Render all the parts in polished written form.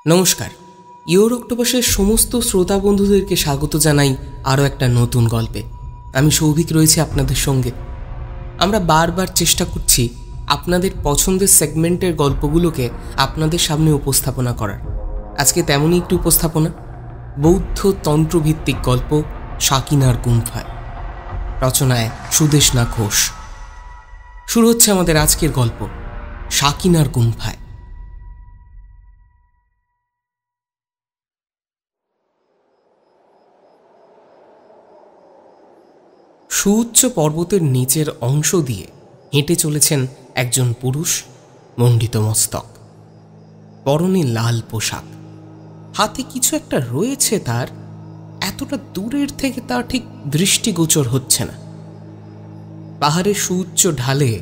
নমস্কার, ইওর অক্টোপাসের সমস্ত শ্রোতা বন্ধুদেরকে স্বাগত জানাই আরও একটা নতুন গল্পে। আমি সৌভিক রয়েছি আপনাদের সঙ্গে। আমরা বারবার চেষ্টা করছি আপনাদের পছন্দের সেগমেন্টের গল্পগুলোকে আপনাদের সামনে উপস্থাপনা করার। আজকে তেমনই একটি উপস্থাপনা, বৌদ্ধ তন্ত্রভিত্তিক গল্প সাকিনার গুম্ফায়, রচনায় সুদেশনা ঘোষ। শুরু হচ্ছে আমাদের আজকের গল্প সাকিনার গুম্ফায়। সুউচ্চ পর্বতের নিচের অংশ দিয়ে হেঁটে চলেছেন একজন পুরুষ, মণ্ডিত মস্তক, পরনে লাল পোশাক, হাতে কিছু একটা রয়েছে তার। এতটা দূরের থেকে তা ঠিক দৃষ্টিগোচর হচ্ছে না। পাহাড়ের সুউচ্চ ঢালে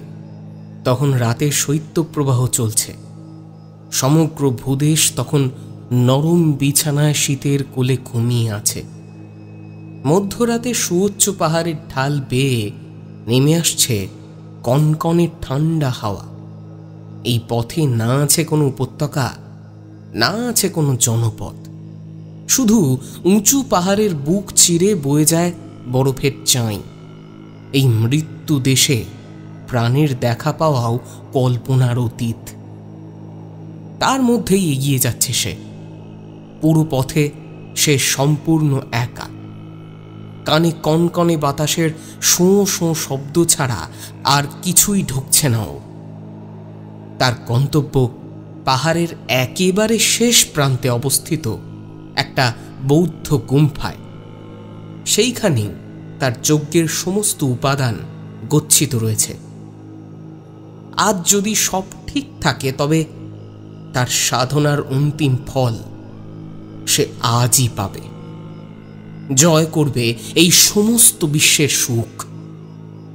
তখন রাতের শৈত্যপ্রবাহ চলছে। সমগ্র ভূদেশ তখন নরম বিছানায় শীতের কোলে ঘুমিয়ে আছে। মধ্যরাতে সুউচ্চ পাহাড়ের ঢাল বেয়ে নেমে আসছে কনকনে ঠান্ডা হাওয়া। এই পথে না আছে কোনো উপত্যকা, না আছে কোনো জনপদ, শুধু উঁচু পাহাড়ের বুক চিরে বয়ে যায় বরফের চাঁই। এই মৃত্যু দেশে প্রাণের দেখা পাওয়াও কল্পনার অতীত। তার মধ্যেই এগিয়ে যাচ্ছে সে। পুরো পথে সে সম্পূর্ণ একা। কানে কনকনে বাতাসের শোঁ শোঁ শব্দ ছাড়া আর কিছুই ঢুকছে না ও। তার গন্তব্য পাহাড়ের একেবারে শেষ প্রান্তে অবস্থিত একটা বৌদ্ধ গুম্ফায়। সেইখানেই তার যজ্ঞের সমস্ত উপাদান গচ্ছিত রয়েছে। আজ যদি সব ঠিক থাকে তবে তার সাধনার অন্তিম ফল সে আজই পাবে। জয় করবে এই সমস্ত বিশ্বের সুখ।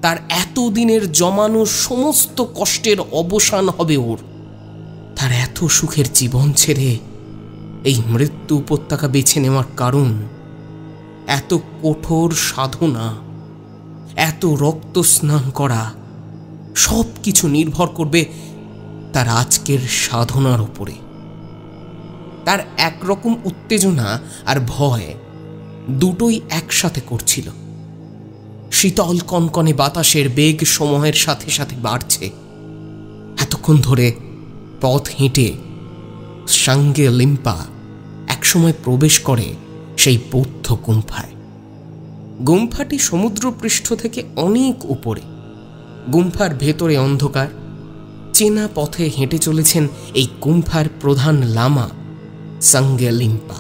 তার এতদিনের জমানো সমস্ত কষ্টের অবসান হবে ওর। তার এত সুখের জীবন ছেড়ে এই মৃত্যু উপত্যকা বেছে নেওয়ার কারণ এত কঠোর সাধনা, এত রক্ত স্নান করা, সব কিছু নির্ভর করবে তার আজকের সাধনার উপরে। তার একরকম উত্তেজনা আর ভয় দুটোই একসাথে করছিল। শীতল কনকনে বাতাসের বেগ সময়ের সাথে সাথে বাড়ছে। এতক্ষণ ধরে পথ হেঁটে সাঙ্গে লিম্পা একসময় প্রবেশ করে সেই বৌদ্ধ গুম্ফায়। গুম্ফাটি সমুদ্রপৃষ্ঠ থেকে অনেক উপরে। গুম্ফার ভেতরে অন্ধকার। চেনা পথে হেঁটে চলেছেন এই গুম্ফার প্রধান লামা সাঙ্গে লিম্পা।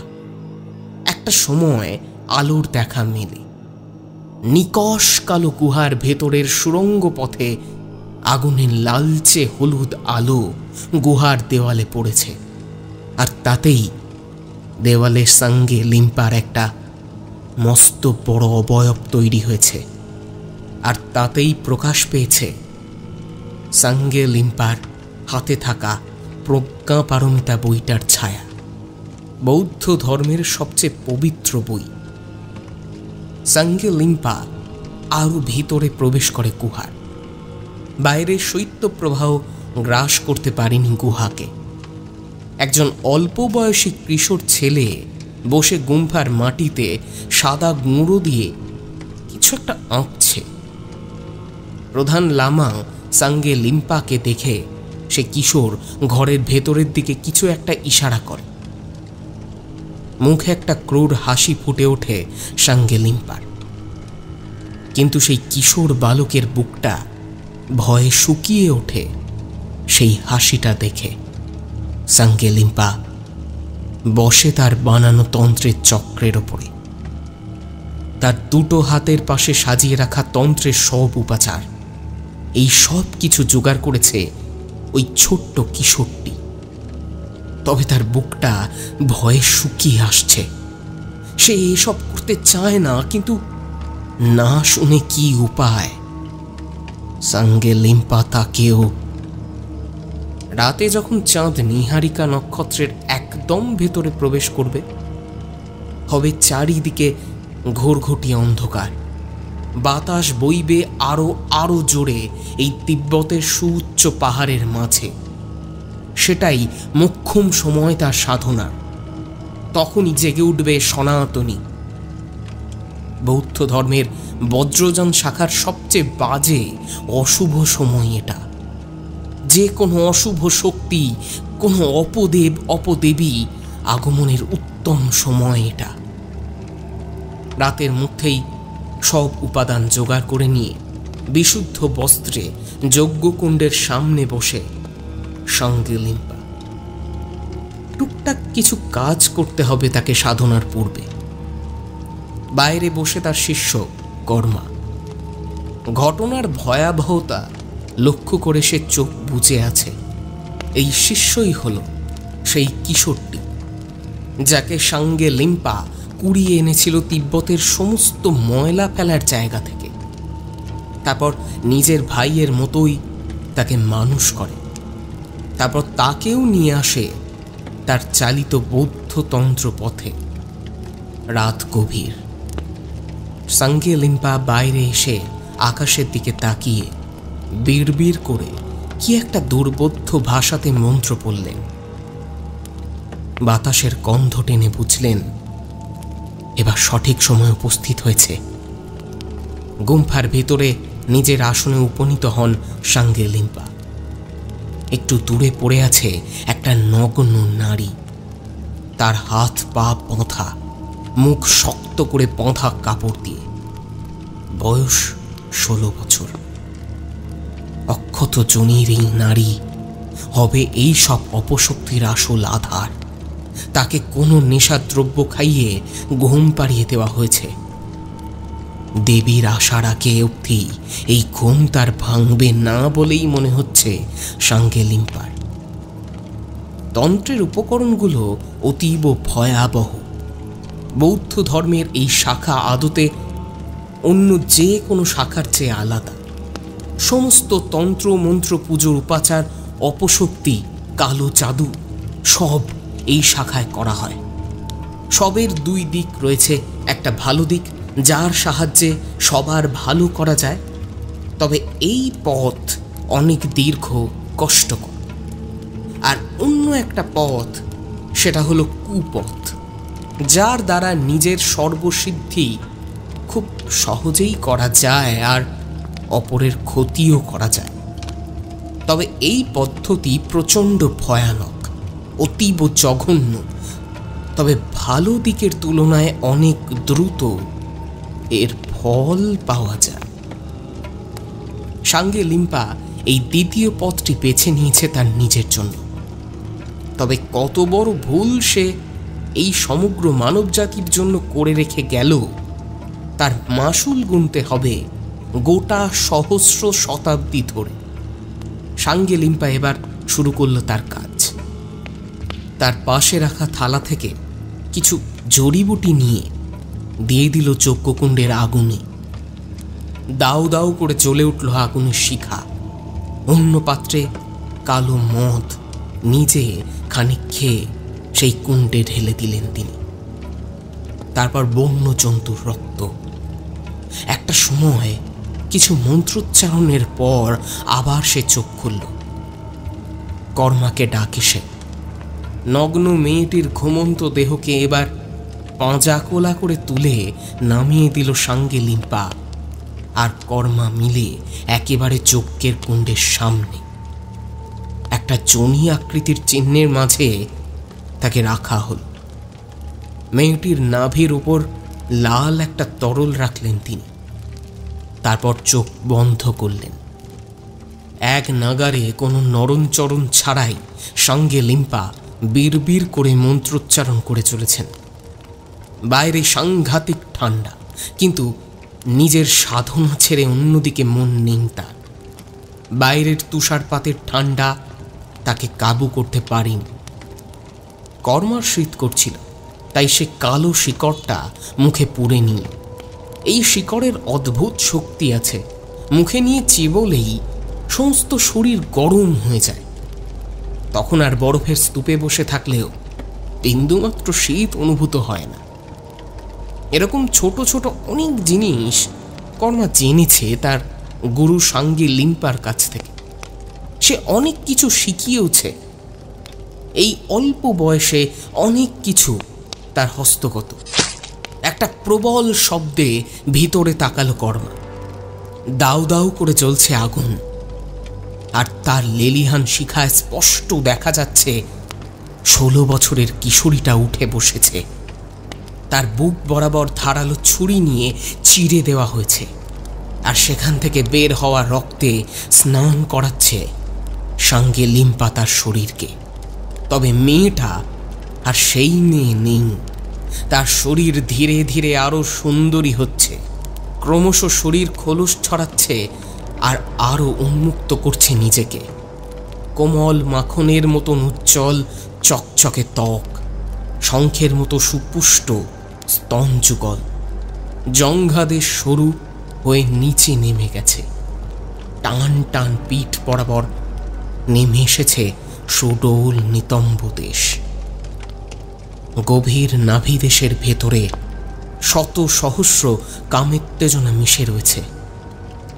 একটা সময় আলোর দেখা মেলে। নিকষ কালো গুহার ভেতরের সুড়ঙ্গ পথে আগুনের লালচে হলুদ আলো গুহার দেওয়ালে পড়েছে। আর তাতেই দেওয়ালে সাঙ্গে লিম্পার একটা মস্ত বড় অবয়ব তৈরি হয়েছে। আর তাতেই প্রকাশ পেয়েছে সাঙ্গে লিম্পার হাতে থাকা প্রজ্ঞাপারমিতা বইটার ছায়া, বৌদ্ধ ধর্মের সবচেয়ে পবিত্র বই। সাঙ্গে লিম্পা আরও ভিতরে প্রবেশ করে গুহার। বাইরের শৈত্যপ্রবাহ গ্রাস করতে পারেনি গুহাকে। একজন অল্প বয়সী কিশোর ছেলে বসে গুম্ফার মাটিতে সাদা গুঁড়ো দিয়ে কিছু একটা আঁকছে। প্রধান লামা সাঙ্গে লিম্পাকে দেখে সে কিশোর ঘরের ভেতরের দিকে কিছু একটা ইশারা করে। মুখে একটা ক্রূর হাসি ফুটে ওঠে সাঙ্গে লিম্পার। কিন্তু সেই কিশোর বালকের বুকটা ভয়ে শুকিয়ে ওঠে সেই হাসিটা দেখে। সাঙ্গে লিম্পা বসে তার বানানো তন্ত্রের চক্রের ওপরে। তার দুটো হাতের পাশে সাজিয়ে রাখা তন্ত্রের সব উপাচার, এই সব কিছু জোগাড় করেছে ওই ছোট্ট কিশোরটি। তবে তার বুকটা ভয়ে শুকিয়ে আসছে। সে এসব করতে চায় না, কিন্তু না শুনে কি উপায়। সাঙ্গে লিম্পা তাকেও। রাতে যখন চাঁদ নিহারিকা নক্ষত্রের একদম ভেতরে প্রবেশ করবে, হবে চারিদিকে ঘোরঘটি অন্ধকার। বাতাস বইবে আরো আরো জোরে এই তিব্বতের সুউচ্চ পাহাড়ের মাঝে। সেটাই মোক্ষম সময় তার সাধনার। তখনই জেগে উঠবে সনাতনী। বৌদ্ধ ধর্মের বজ্রযান শাখার সবচেয়ে বাজে অশুভ সময় এটা। যে কোনো অশুভ শক্তি, কোনো অপদেব অপদেবী আগমনের উত্তম সময় এটা। রাতের মধ্যেই সব উপাদান জোগাড় করে নিয়ে বিশুদ্ধ বস্ত্রে যজ্ঞকুণ্ডের সামনে বসে সাঙ্গে লিম্পা। টুকটাক কিছু কাজ করতে হবে তাকে সাধনার পূর্বে। বাইরে বসে তার শিষ্য কর্মা। ঘটনার ভয়াবহতা লক্ষ্য করে সে চোখ বুজে আছে। এই শিষ্যই হল সেই কিশোরটি যাকে সাঙ্গে লিম্পা কুড়িয়ে এনেছিল তিব্বতের সমস্ত ময়লা ফেলার জায়গা থেকে। তারপর নিজের ভাইয়ের মতোই তাকে মানুষ করে। তারপর তাকেও নিয়ে আসে তার চালিত বৌদ্ধতন্ত্র পথে। রাত গভীর। সাঙ্গে লিম্পা বাইরে এসে আকাশের দিকে তাকিয়ে বিড়বিড় করে কি একটা দুর্বোধ্য ভাষাতে মন্ত্র পড়লেন। বাতাসের গন্ধ টেনে বুঝলেন এবার সঠিক সময় উপস্থিত হয়েছে। গুম্ফার ভেতরে নিজের আসনে উপনীত হন সাঙ্গে লিম্পা। একটু দূরে পড়ে আছে একটা নগ্ন নারী। তার হাত পা বাঁধা, মুখ শক্ত করে বাঁধা কাপড় দিয়ে। বয়স 16 বছর। অক্ষত জনির এই নারী হবে এই সব অপশক্তির আসল আধার। তাকে কোনো নেশাদ্রব্য খাইয়ে ঘুম পাড়িয়ে দেওয়া হয়েছে। দেবীর আশার আগে অবধি এই ঘুম তার ভাঙবে না বলেই মনে হচ্ছে সাঙ্গে লিম্পার। তন্ত্রের উপকরণগুলো অতীব ভয়াবহ। বৌদ্ধ ধর্মের এই শাখা আদতে অন্য যে কোনো শাখার চেয়ে আলাদা। সমস্ত তন্ত্র মন্ত্র পুজোর উপাচার, অপশক্তি, কালো জাদু সব এই শাখায় করা হয়। সবের দুই দিক রয়েছে। একটা ভালো দিক যার সাহায্যে সবার ভালো করা যায়, তবে এই পথ অনেক দীর্ঘ, কষ্টকর। আর অন্য একটা পথ, সেটা হলো কুপথ, যার দ্বারা নিজের সর্বসিদ্ধি খুব সহজেই করা যায় আর অপরের ক্ষতিও করা যায়। তবে এই পদ্ধতি প্রচণ্ড ভয়ানক, অতীব জঘন্য, তবে ভালো দিকের তুলনায় অনেক দ্রুত এর ফল পাওয়া যায়। সাঙ্গে লিম্পা এই দ্বিতীয় পথটি বেছে নিয়েছে তার নিজের জন্য। তবে কত বড় ভুল সে এই সমগ্র মানবজাতির জন্য করে রেখে গেল, তার মাসুল গুনতে হবে গোটা সহস্র শতাব্দী ধরে। সাঙ্গে লিম্পা এবার শুরু করল তার কাজ। তার পাশে রাখা থালা থেকে কিছু জড়িবুটি নিয়ে দিয়ে দিল যজ্ঞকুণ্ডের আগুনে। দাউ দাউ করে জ্বলে উঠল আগুনের শিখা। অন্য পাত্রে কালো মদ নিজে খানিক খেয়ে সেই কুণ্ডে ঢেলে দিলেন তিনি। তারপর বন্য জন্তুর রক্ত। একটা সময় কিছু মন্ত্রোচ্চারণের পর আবার সে চোখ খুলল। কর্মাকে ডাকে সে। নগ্ন মেয়েটির ঘুমন্ত দেহকে এবার পাঁজা কোলা করে তুলে নামিয়ে দিল সাঙ্গে লিম্পা আর কর্মা মিলে একেবারে যজ্ঞের কুণ্ডের সামনে। একটা জনি আকৃতির চিহ্নের মাঝে তাকে রাখা হল। মেয়েটির নাভির উপর লাল একটা তরল রাখলেন তিনি। তারপর চোখ বন্ধ করলেন। এক নাগারে কোনো নরণচরণ ছাড়াই সাঙ্গে লিম্পা বিড়বিড় করে মন্ত্রোচ্চারণ করে চলেছেন। বাইরে সাংঘাতিক ঠান্ডা, কিন্তু নিজের সাধনা ছেড়ে অন্যদিকে মন নেই তার। বাইরের তুষারপাতের ঠান্ডা তাকে কাবু করতে পারেনি। কর্মার শীত করছিল, তাই সে কালো শিকড়টা মুখে পুরে নিয়ে। এই শিকড়ের অদ্ভুত শক্তি আছে, মুখে নিয়ে চিবোলেই সমস্ত শরীর গরম হয়ে যায়। তখন আর বরফের স্তূপে বসে থাকলেও বিন্দুমাত্র শীত অনুভূত হয় না। এরকম ছোট ছোট অনেক জিনিস কর্মা জেনেছে তার গুরু সাঙ্গী লিম্পার কাছ থেকে। সে অনেক কিছু শিখিয়েওছে। এই অল্প বয়সে অনেক কিছু তার হস্তগত। একটা প্রবল শব্দে ভিতরে তাকালো কর্মা। দাউ দাউ করে জ্বলছে আগুন, আর তার লেলিহান শিখায় স্পষ্ট দেখা যাচ্ছে 16 বছরের কিশোরীটা উঠে বসেছে। তার বুক বরাবর ধারালো ছুরি নিয়ে চিরে দেওয়া হয়েছে, আর সেখান থেকে বের হওয়া রক্তে স্নান করাচ্ছে সাঙ্গে লিম্পা তার শরীরকে। তবে মেয়েটা আর সেই মেয়ে নেই। তার শরীর ধীরে ধীরে আরো সুন্দরী হচ্ছে, ক্রমশ শরীর খোলস ছড়াচ্ছে আর আরো উন্মুক্ত করছে নিজেকে। কোমল মাখনের মতন উজ্জ্বল চকচকে ত্বক, শঙ্খের মতো সুপুষ্ট স্তন যুগল, জঙ্ঘাদের সরু হয়ে নিচে নেমে গেছে। টান টান পিঠ বরাবর নেমে এসেছে সুডোল নিতম্ব দেশ। গভীর নাভিদেশের ভেতরে শত সহস্র কামেত্তেজনা মিশে রয়েছে।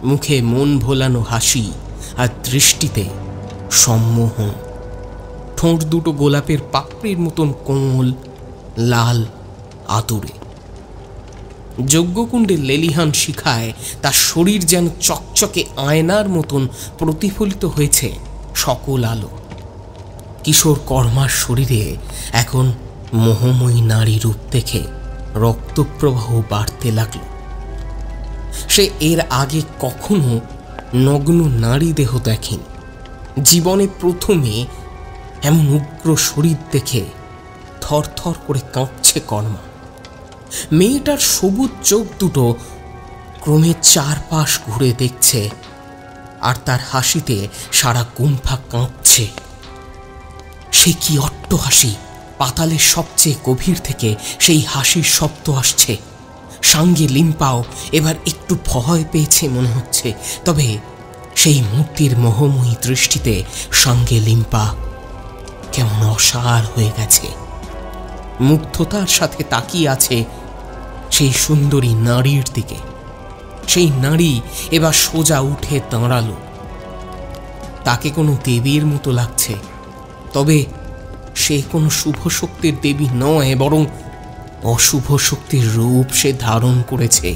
মুখে মন ভোলানো হাসি আর দৃষ্টিতে সম্মোহন। ঠোঁট দুটো গোলাপের পাপড়ির মতন কোমল, লাল, আতুরে। যজ্ঞকুণ্ডের লেলিহান শিখায় তার শরীর যেন চকচকে আয়নার মতন প্রতিফলিত হয়েছে সকল আলো। কিশোর কর্মার শরীরে এখন মোহময়ী নারী রূপ দেখে রক্তপ্রবাহ বাড়তে লাগল। সে এর আগে কখনো নগ্ন নারী দেহ দেখেনি। জীবনে প্রথমে এমন উগ্র শরীর দেখে থরথর করে কাঁপছে কর্মা। মেয়েটার সবুজ চোখ দুটো ক্রমে চারপাশ ঘুরে দেখছে, আর তার হাসিতে সারা গুম্ফা কাঁপছে। সে কি অট্ট হাসি! পাতালের সবচেয়ে গভীর থেকে সেই হাসির শব্দ আসছে। সাঙ্গে লিম্পাও এবার একটু ভয় পেয়েছে মনে হচ্ছে। তবে সেই মূর্তির মোহময়ী দৃষ্টিতে সাঙ্গে লিম্পা কেমন অসার হয়ে গেছে। মুগ্ধতার সাথে তাকিয়ে আছে সেই সুন্দরী নারীর দিকে। সেই নারী এবার সোজা উঠে দাঁড়ালো। তাকে কোনো দেবীর মতো লাগছে, তবে সে কোনো শুভ শক্তির দেবী নয়, বরং অশুভ শক্তির রূপ সে ধারণ করেছে।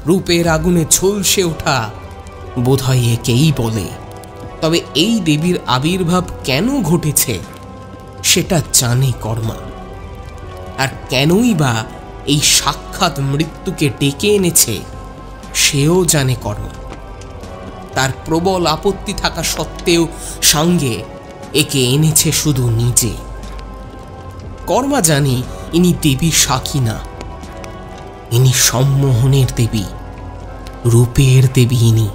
রূপের আগুনে ঝলসে ওঠা বোধহয় একেই বলে। তবে এই দেবীর আবির্ভাব কেন ঘটেছে সেটা জানে কর্মা। আর কেনই বা এই সাক্ষাৎ মৃত্যুকে ডেকে এনেছে সেও জানে কর্মা। তার প্রবল আপত্তি থাকা সত্ত্বেও সঙ্গে একে এনেছে শুধু নিজে। কর্মা জানি ইনি দেবী সাক্ষী না, ইনি সম্মোহনের দেবী, রূপের দেবী। ইনি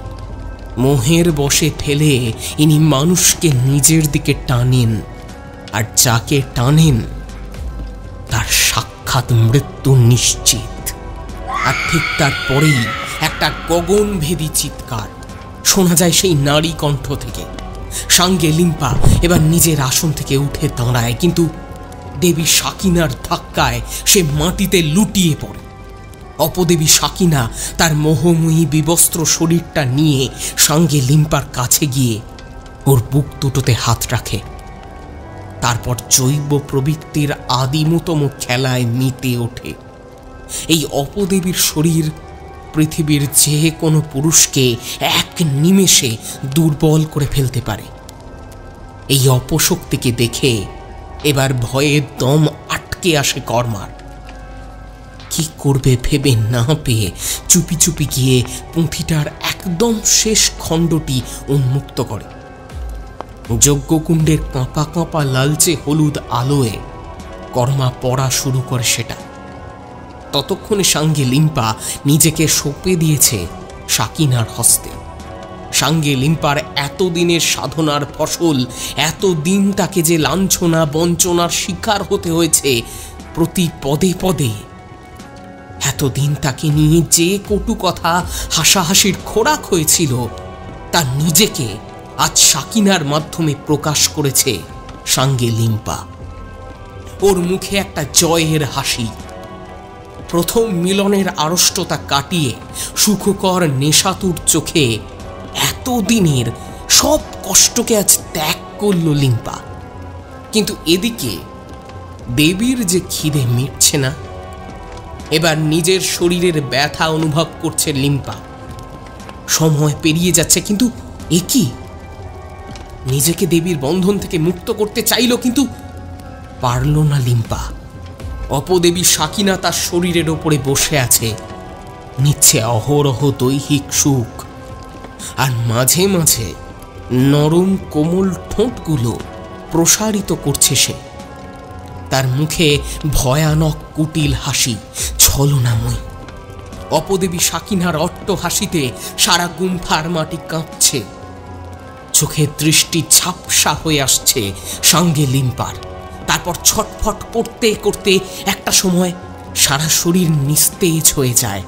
মোহের বশে ফেলে ইনি মানুষকে নিজের দিকে টানেন, আর যাকে টানেন তার সাক্ষাৎ মৃত্যু নিশ্চিত। আর ঠিক তারপরেই একটা গগনভেদী চিৎকার শোনা যায় সেই নারী কণ্ঠ থেকে। সাঙ্গে লিম্পা এবার নিজের আসন থেকে উঠে দাঁড়ায়, কিন্তু দেবী সাকিনার ধাক্কায় সে মাটিতে লুটিয়ে পড়ে। অপদেবী সাকিনা তার মোহময়ী বিবস্ত্র শরীরটা নিয়ে সাঙ্গে লিম্পার কাছে গিয়ে ওর বুক দুটোতে হাত রাখে। তারপর জৈব প্রবৃত্তির আদিমতম খেলায় মেতে ওঠে। এই অপদেবীর শরীর পৃথিবীর যে কোনো পুরুষকে এক নিমেষে দুর্বল করে ফেলতে পারে। এই অপশক্তিকে দেখে এবার ভয়ে দম আটকে আসে কর্মার। কি করবে ভেবে না পেয়ে চুপি চুপি গিয়ে পুঁথিটার একদম শেষ খণ্ডটি উন্মুক্ত করে। যজ্ঞকুণ্ডের কাঁপা কাঁপা লালচে হলুদ আলোয় কর্মা পড়া শুরু করে সেটা। ততক্ষণে সাঙ্গে লিম্পা নিজেকে সঁপে দিয়েছে সাকিনার হস্তে। সাঙ্গে লিম্পার এতদিনের সাধনার ফসল, এতদিন তাকে যে লাঞ্ছনা বঞ্চনার শিকার হতে হয়েছে প্রতি পদে পদে, এতদিন তাকে নিয়ে যে কটু কথা হাসাহাসির খোরাক হয়েছিল, তা নিজেকে আজ সাকিনার মাধ্যমে প্রকাশ করেছে সাঙ্গে লিম্পা। ওর মুখে একটা জয়ের হাসি। প্রথম মিলনের আড়ষ্টতা কাটিয়ে সুখকর নেশাতুর চোখে এতদিনের সব কষ্টকে আজ ত্যাগ করল লিম্পা। কিন্তু এদিকে দেবীর যে খিদে মিটছে না। এবার নিজের শরীরের ব্যথা অনুভব করছে লিম্পা। সময় পেরিয়ে যাচ্ছে, কিন্তু এ কি? নিজেকে দেবীর বন্ধন থেকে মুক্ত করতে চাইল, কিন্তু পারল না লিম্পা। অপদেবী সাকিনা তার শরীরের ওপরে বসে আছে, নিচ্ছে অহরহ দৈহিক সুখ, আর মাঝে মাঝে নরম কোমল ঠোঁটগুলো প্রসারিত করছে সে। তার মুখে ভয়ানক কুটিল হাসি, ছলনাময়। অপদেবী সাকিনার অট্ট হাসিতে সারা গুম্ফার মাটি কাঁপছে। চোখের দৃষ্টি ঝাপসা হয়ে আসছে সাঙ্গে লিম্পার। তারপর ছটফট করতে করতে একটা সময় সারা শরীর নিস্তেজ হয়ে যায়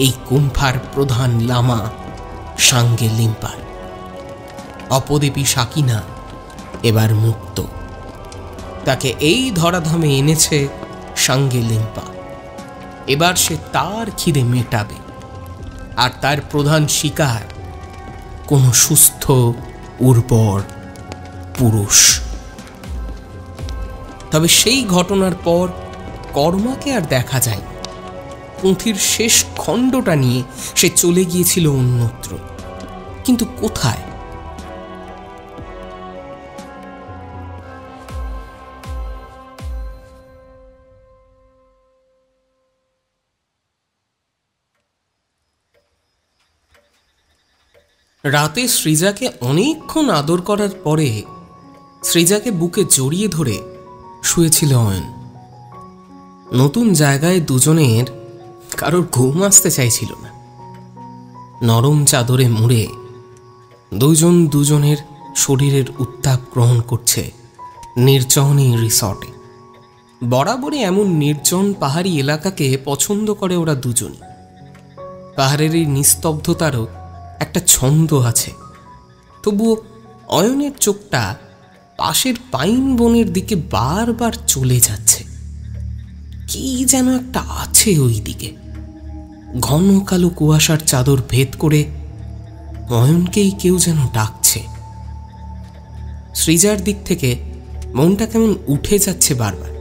এই গুম্ফার প্রধান লামা সাঙ্গে লিম্পার। অপদেবী সাকিনা এবার মুক্ত। তাকে এই ধরাধামে এনেছে সাঙ্গে লিম্পা। এবার সে তার খিদে মেটাবে, আর তার প্রধান শিকার কোনো সুস্থ উর্বর পুরুষ। তবে সেই ঘটনার পর কর্মাকে আর দেখা যায়। পুঁথির শেষ খণ্ডটা নিয়ে সে চলে গিয়েছিল অন্যত্র, কিন্তু কোথায়? রাতে সৃজাকে অনেকক্ষণ আদর করার পরে সৃজাকে বুকে জড়িয়ে ধরে শুয়েছিল অয়ন। নতুন জায়গায় দুজনের কারোর ঘুম আসতে চাইছিল না। নরম চাদরে মুড়ে দুজন দুজনের শরীরের উত্তাপ গ্রহণ করছে নির্জন এই রিসর্টে। বরাবরই এমন নির্জন পাহাড়ি এলাকাকে পছন্দ করে ওরা দুজনই। পাহাড়ের এই নিস্তব্ধতারও একটা ছন্দ আছে। তবুও অয়নের চোখটা পাশের পাইন বনের দিকে বারবার চলে যাচ্ছে। কি যেন একটা আছে ওই দিকে। ঘন কালো কুয়াশার চাদর ভেদ করে অয়নকেই কেউ যেন ডাকছে। সৃজার দিক থেকে মনটা কেমন উঠে যাচ্ছে বারবার।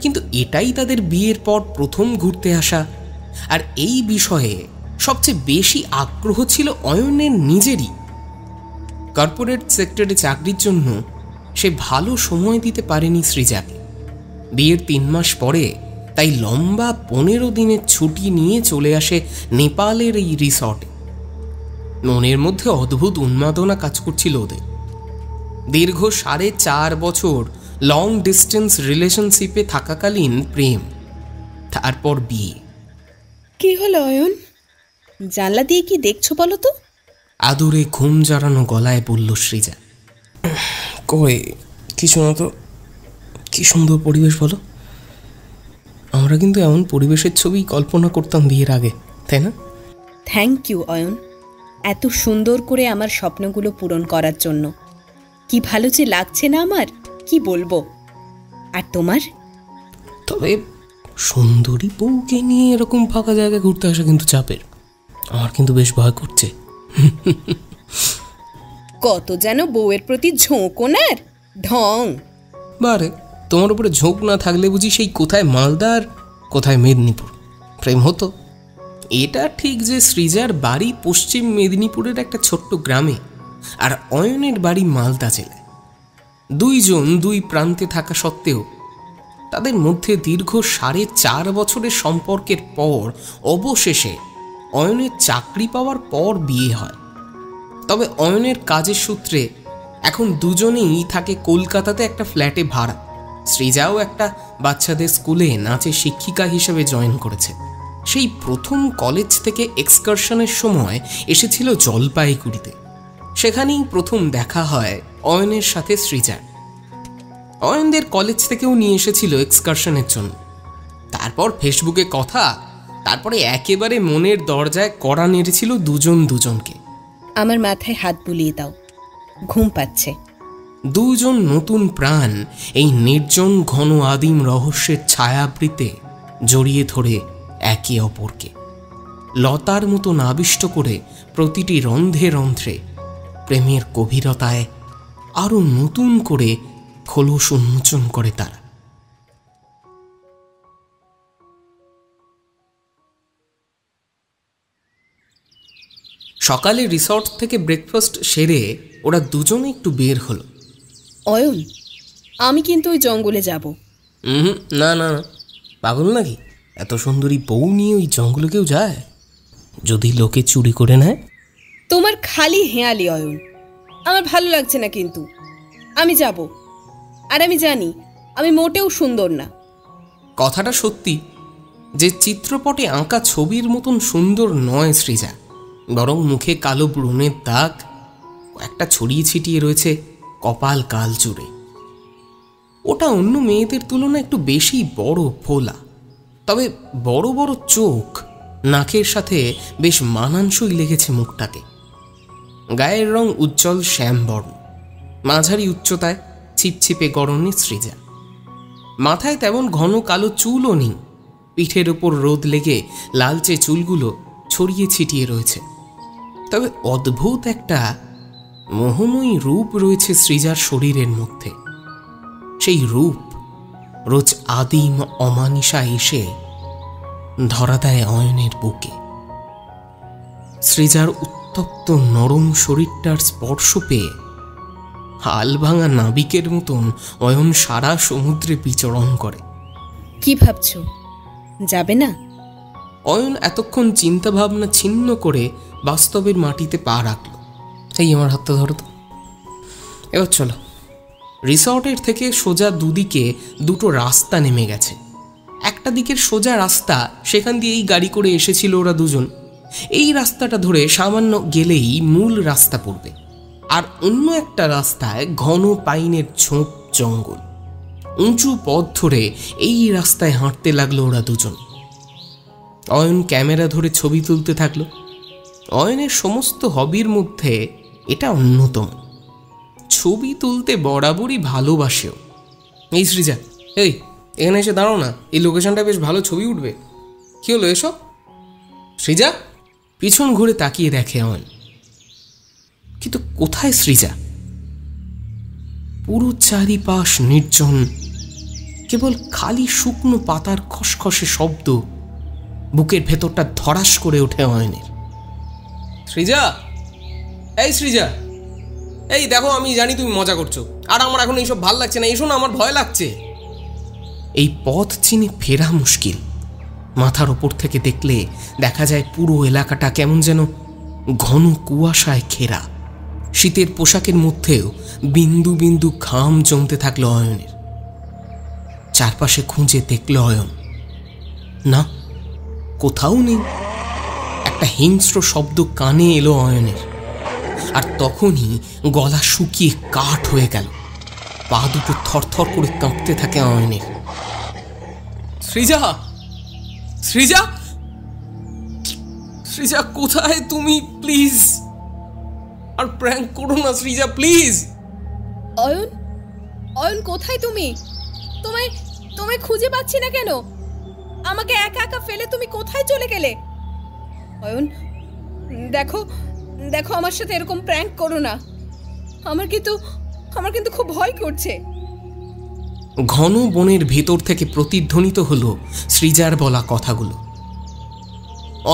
কিন্তু এটাই তাদের বিয়ের পর প্রথম ঘুরতে আসা, আর এই বিষয়ে সবচেয়ে বেশি আগ্রহ ছিল অয়নের নিজেরই। কর্পোরেট সেক্টরে চাকরির জন্য সে ভালো সময় দিতে পারেনি সৃজাকে। বিয়ের 3 মাস পরে তাই লম্বা 15 দিনের ছুটি নিয়ে চলে আসে নেপালের এই রিসর্টে। মনের মধ্যে অদ্ভুত উন্মাদনা কাজ করছিল ওদের। দীর্ঘ 4.5 বছর লং ডিস্টেন্স রিলেশনশিপে থাকাকালীন প্রেম, তারপর বিয়ে। কি হলো অয়ন? জানলা দিয়ে কি দেখছো বলো তো? আদুরে ঘুম জড়ানো গলায় বলল সৃজা। কই কিছু না তো। কি সুন্দর পরিবেশ বলো। আমরা কিন্তু এমন পরিবেশের ছবি কল্পনা করতাম বিয়ের আগে, তাই না? থ্যাংক ইউ অয়ন, এত সুন্দর করে আমার স্বপ্নগুলো পূরণ করার জন্য। কি ভালো যে লাগছে না আমার, কি বলবো। আর তোমার? তবে সুন্দরী বউকে নিয়ে এরকম ফাঁকা জায়গায় ঘুরতে আসা কিন্তু চাপের। আমার কিন্তু বেশ ভয় করছে। কত যেন বউয়ের প্রতি ঝোঁক ওনার, ঢং। বারে, তোমার উপরে ঝোঁক না থাকলে বুঝি সেই কোথায় মালদা আর কোথায় মেদিনীপুর প্রেম হতো? এটা ঠিক যে সৃজার বাড়ি পশ্চিম মেদিনীপুরের একটা ছোট্ট গ্রামে, আর অয়নের বাড়ি মালদা জেলায়। দুইজন দুই প্রান্তে থাকা সত্ত্বেও তাদের মধ্যে দীর্ঘ 4.5 বছরের সম্পর্কের পর অবশেষে অয়নের চাকরি পাওয়ার পর বিয়ে হয়। তবে অয়নের কাজের সূত্রে এখন দুজনেই থাকে কলকাতাতে একটা ফ্ল্যাটে ভাড়া। সৃজাও একটা বাচ্চাদের স্কুলে নাচের শিক্ষিকা হিসেবে জয়েন করেছে। সেই প্রথম কলেজ থেকে এক্সকারশনের সময় এসেছিল জলপাইগুড়িতে। সেখানেই প্রথম দেখা হয় অয়নের সাথে সৃজার। অয়নদের কলেজ থেকেও নিয়ে এসেছিল এক্সকারশনের জন্য। তারপর ফেসবুকে কথা, তারপরে একেবারে মনের দরজায় কড়া নেড়েছিল দুজনকে। আমার মাথায় হাত বুলিয়ে দাও, ঘুম পাচ্ছে। দুজন নতুন প্রাণ এই নির্জন ঘন আদিম রহস্যের ছায়াবৃতে জড়িয়ে ধরে একে অপরকে লতার মতো আবিষ্ট করে প্রতিটি রন্ধ্রে রন্ধ্রে প্রেমের গভীরতায় আরো নতুন করে খোলস উন্মোচন করে তারা। সকালে রিসর্ট থেকে ব্রেকফাস্ট সেরে ওরা দুজনে একটু বের হলো। অয়ন, আমি কিন্তু ওই জঙ্গলে যাব। না না না, পাগল নাকি? এত সুন্দরী বউ নিয়ে ওই জঙ্গলে কেউ যায়? যদি লোকে চুরি করে নেয়? তোমার খালি হেঁয়ালি অয়ন, আমার ভালো লাগছে না কিন্তু। আমি যাব, আর আমি জানি আমি মোটেও সুন্দর না। কথাটা সত্যি যে চিত্রপটে আঁকা ছবির মতন সুন্দর নয় সৃজা, বরং মুখে কালো ব্রণের দাগ একটা ছড়িয়ে ছিটিয়ে রয়েছে কপাল কাল জুড়ে। ওটা অন্য মেয়েদের তুলনায় একটু বেশি বড় ফোলা, তবে বড় বড় চোখ, নাকের সাথে বেশ মানানসই লেগেছে মুখটাকে। গায়ের রং উজ্জ্বল শ্যামবর্ণ, মাঝারি উচ্চতায়, ছিপছিপে গড়নে সৃজা। মাথায় তেমন ঘন কালো চুলও নেই, পিঠের ওপর রোদ লেগে লালচে চুলগুলো ছড়িয়ে ছিটিয়ে রয়েছে। তবে অদ্ভুত একটা মোহময়ী রূপ রয়েছে সৃজার শরীরের মধ্যে। সেই রূপ রোজ আদিম অমানিসা এসে ধরা দেয় অয়নের বুকে। সৃজার উত্তপ্ত নরম শরীরটার স্পর্শ পেয়ে হাল ভাঙা নাবিকের মতন অয়ন সারা সমুদ্রে বিচরণ করে। কি ভাবছো, যাবে না? অয়ন এতক্ষণ চিন্তা ভাবনা ছিন্ন করে বাস্তবের মাটিতে পা রাখল। এই আমার হাতটা ধরো তো, এবার চলো। রিসর্টের থেকে সোজা দুদিকে দুটো রাস্তা নেমে গেছে। একটা দিকের সোজা রাস্তা, সেখান দিয়েই গাড়ি করে এসেছিল ওরা দুজন। এই রাস্তাটা ধরে সামান্য গেলেই মূল রাস্তা পড়বে, আর অন্য একটা রাস্তায় ঘন পাইনের ঝোপ জঙ্গল। উঁচু পথ ধরে এই রাস্তায় হাঁটতে লাগলো ওরা দুজন। অয়ন ক্যামেরা ধরে ছবি তুলতে থাকলো। অয়নের সমস্ত হবির মধ্যে এটা অন্যতম। ছবি তুলতে বরাবরই ভালোবাসেও। এই সৃজা, এই এখানে এসে দাঁড়াও না, এই লোকেশনটা বেশ ভালো ছবি উঠবে। কি হলো এসব? সৃজা পিছন ঘুরে তাকিয়ে দেখে অয়ন, কিন্তু কোথায় সৃজা? পুরো চারিপাশ নির্জন, কেবল খালি শুকনো পাতার খসখসে শব্দ। বুকের ভেতরটা ধরাস করে ওঠে অয়নের। সৃজা, এই সৃজা, এই দেখো, আমি জানি তুমি মজা করছো, আর আমার এখন এইসব ভাল লাগছে না, এসো না, আমার ভয় লাগছে। এই পথ চিনে ফেরা মুশকিল। মাথার ওপর থেকে দেখলে দেখা যায় পুরো এলাকাটা কেমন যেন ঘন কুয়াশায় ঘেরা। শীতের পোশাকের মধ্যেও বিন্দু বিন্দু ঘাম জমতে থাকলো অয়নের। চারপাশে খুঁজে দেখল অয়ন, না, কোথাও নেই। একটা হিংস্র শব্দ কানে এলো অয়নের, আর তখনই গলা শুকিয়ে কাঠ হয়ে গেল। পা দুটো থরথর করে কাঁপতে থাকে অয়নের। সৃজা, সৃজা, সৃজা, কোথায় তুমি? প্লিজ আর প্র্যাঙ্ক করো না সৃজা, প্লিজ। অয়ন, অয়ন কোথায় তুমি? তোমায় তোমায় খুঁজে পাচ্ছি না কেন? আমাকে একা একা ফেলে তুমি কোথায় চলে গেলে? অয়ন, দেখো দেখো, আমার সাথে এরকম প্র্যাঙ্ক করো না। আমার কিন্তু খুব ভয় করছে। ঘন বনের ভেতর থেকে প্রতিধ্বনিত হলো সৃজার বলা কথাগুলো।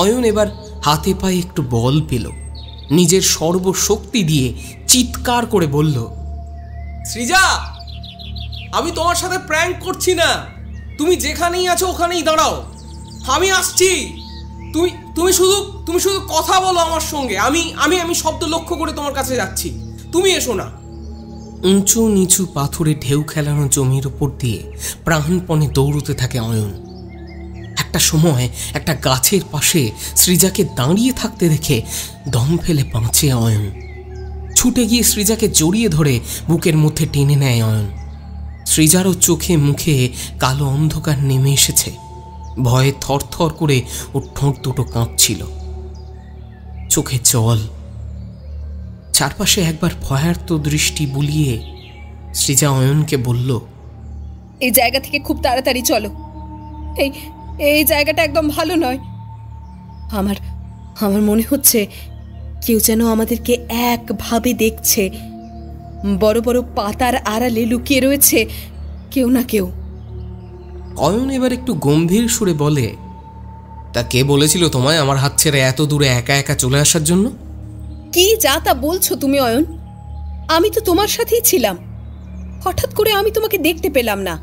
অয়ন এবার হাতে পায়ে একটু বল পেল, নিজের সর্বশক্তি দিয়ে চিৎকার করে বলল, সৃজা, আমি তোমার সাথে প্র্যাঙ্ক করছি না। তুমি যেখানেই আছো ওখানেই দাঁড়াও, আমি আসছি। তুমি শুধু কথা বলো আমার সঙ্গে। আমি শব্দ লক্ষ্য করে তোমার কাছে যাচ্ছি, তুমি এসো না। উঁচু নিচু পাথরে ঢেউ খেলানো জমির ওপর দিয়ে প্রাণপণে দৌড়তে থাকে অয়ন। একটা সময় একটা গাছের পাশে সৃজাকে দাঁড়িয়ে থাকতে দেখে দম ফেলে বাঁচে অয়ন। ছুটে গিয়ে সৃজাকে জড়িয়ে ধরে বুকের মধ্যে টেনে নেয় অয়ন। সৃজারও চোখে মুখে কালো অন্ধকার নেমে এসেছে। ভয়ে থরথর করে ওর ঠোঁট দুটো কাঁপছিল, চোখে জল। চারপাশে একবার ভয়ার্ত দৃষ্টি বুলিয়ে সৃজা অয়নকে বলল, এই জায়গা থেকে খুব তাড়াতাড়ি চলো। এই এই জায়গাটা একদম ভালো নয়। আমার আমার মনে হচ্ছে কেউ যেন আমাদেরকে একভাবে দেখছে। বড় বড় পাতার আড়ালে লুকিয়ে রয়েছে কেউ না কেউ। অয়ন এবার একটু গম্ভীর সুরে বলে, তা কে বলেছিল তোমায় আমার হাত ছেড়ে এত দূরে একা একা চলে আসার জন্য? কি যা তা বলছো তুমি অয়ন? আমি তো তোমার সাথেই ছিলাম। হঠাৎ করে আমি তোমাকে দেখতে পেলাম না।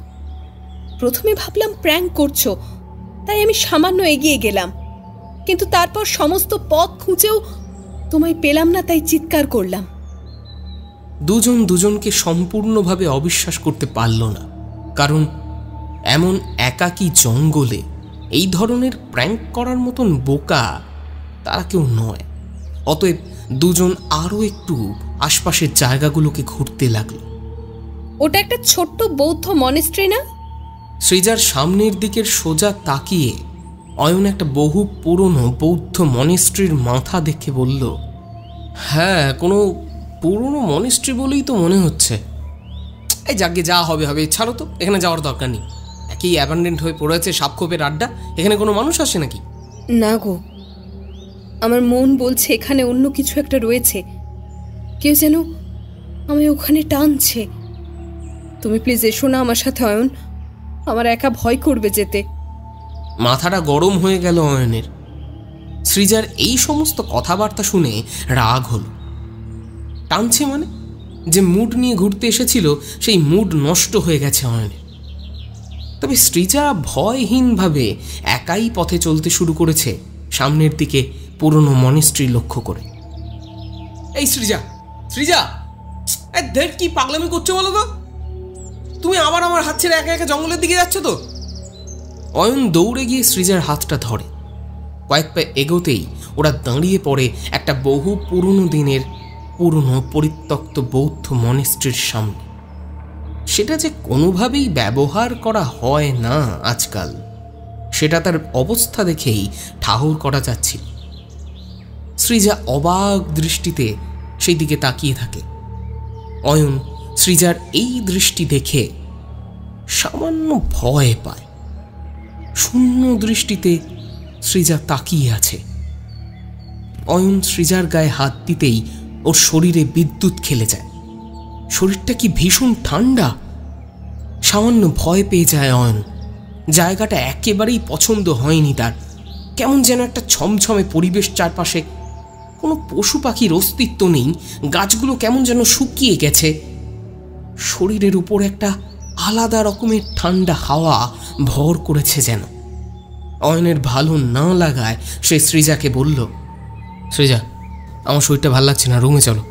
প্রথমে ভাবলাম প্র্যাঙ্ক করছো, তাই আমি সামান্য এগিয়ে গেলাম। কিন্তু তারপর সমস্ত পথ খুঁজেও তোমায় পেলাম না, তাই চিৎকার করলাম। দুজন দুজনকে সম্পূর্ণভাবে অবিশ্বাস করতে পারল না, কারণ এমন একাকী জঙ্গলে এই ধরনের প্র্যাঙ্ক করার মতন বোকা তারা কেউ নয়। অতএব দুজন আরও একটু আশপাশের জায়গাগুলোকে ঘুরতে লাগলো। ওটা একটা ছোট্ট বৌদ্ধ মনেস্ট্রি না? সৃজার সামনের দিকের সোজা তাকিয়ে অয়ন একটা বহু পুরনো বৌদ্ধ মনেস্ট্রির মাথা দেখে বলল, হ্যাঁ, কোনো পুরনো মনেস্ট্রি বলেই তো মনে হচ্ছে। এই যাকে যা হবে হবে, ছাড়ো তো, এখানে যাওয়ার দরকার নেই। একই অ্যাবান্ডেন্ট হয়ে পড়ে আছে সাপখোপের আড্ডা, এখানে কোনো মানুষ আসে নাকি? না গো, আমার মন বলছে এখানে অন্য কিছু একটা রয়েছে। কেউ যেন আমায় ওখানে টানছে। তুমি প্লিজ এসো না আমার সাথে অয়ন, আমার একা ভয় করবে যেতে। মাথাটা গরম হয়ে গেল অয়নের। সৃজার এই সমস্ত কথাবার্তা শুনে রাগ হল। টানছে মানে? যে মুড নিয়ে ঘুরতে এসেছিল সেই মুড নষ্ট হয়ে গেছে অয়নের। তবে সৃজা ভয়হীনভাবে একাই পথে চলতে শুরু করেছে সামনের দিকে পুরনো মনেস্ট্রি লক্ষ্য করে। এই সৃজা, সৃজা, দের কি পাগলামি করছো বলো তো? তুমি আবার আমার হাত ছেড়ে একা একা জঙ্গলের দিকে যাচ্ছ তো? অয়ন দৌড়ে গিয়ে সৃজার হাতটা ধরে। কয়েক পা এগোতেই ওরা দাঁড়িয়ে পড়ে একটা বহু পুরনো দিনের পুরনো পরিত্যক্ত বৌদ্ধ মনেস্ট্রির সামনে। সেটা যে কোনোভাবেই ব্যবহার করা হয় না আজকাল, সেটা তার অবস্থা দেখেই ঠাহর করা যাচ্ছিল। সৃজা অবাক দৃষ্টিতে সেই দিকে তাকিয়ে থাকে। অয়ন সৃজার এই দৃষ্টি দেখে সামান্য ভয় পায়। শূন্য দৃষ্টিতে সৃজা তাকিয়ে আছে। অয়ন সৃজার গায়ে হাত দিতেই ওর শরীরে বিদ্যুৎ খেলে যায়। শরীরটা কি ভীষণ ঠান্ডা। সামান্য ভয় পেয়ে যায় অয়ন। জায়গাটা একেবারেই পছন্দ হয়নি তার। কেমন যেন একটা ছমছমে পরিবেশ চারপাশে। কোনো পশু পাখির অস্তিত্ব নেই। গাছগুলো কেমন যেন শুকিয়ে গেছে। শরীরের উপর একটা আলাদা রকমের ঠান্ডা হাওয়া ভর করেছে যেন। অয়নের ভালো না লাগায় সে সৃজাকে বলল, সৃজা, আমার শরীরটা ভাল লাগছে না, রুমে চলো।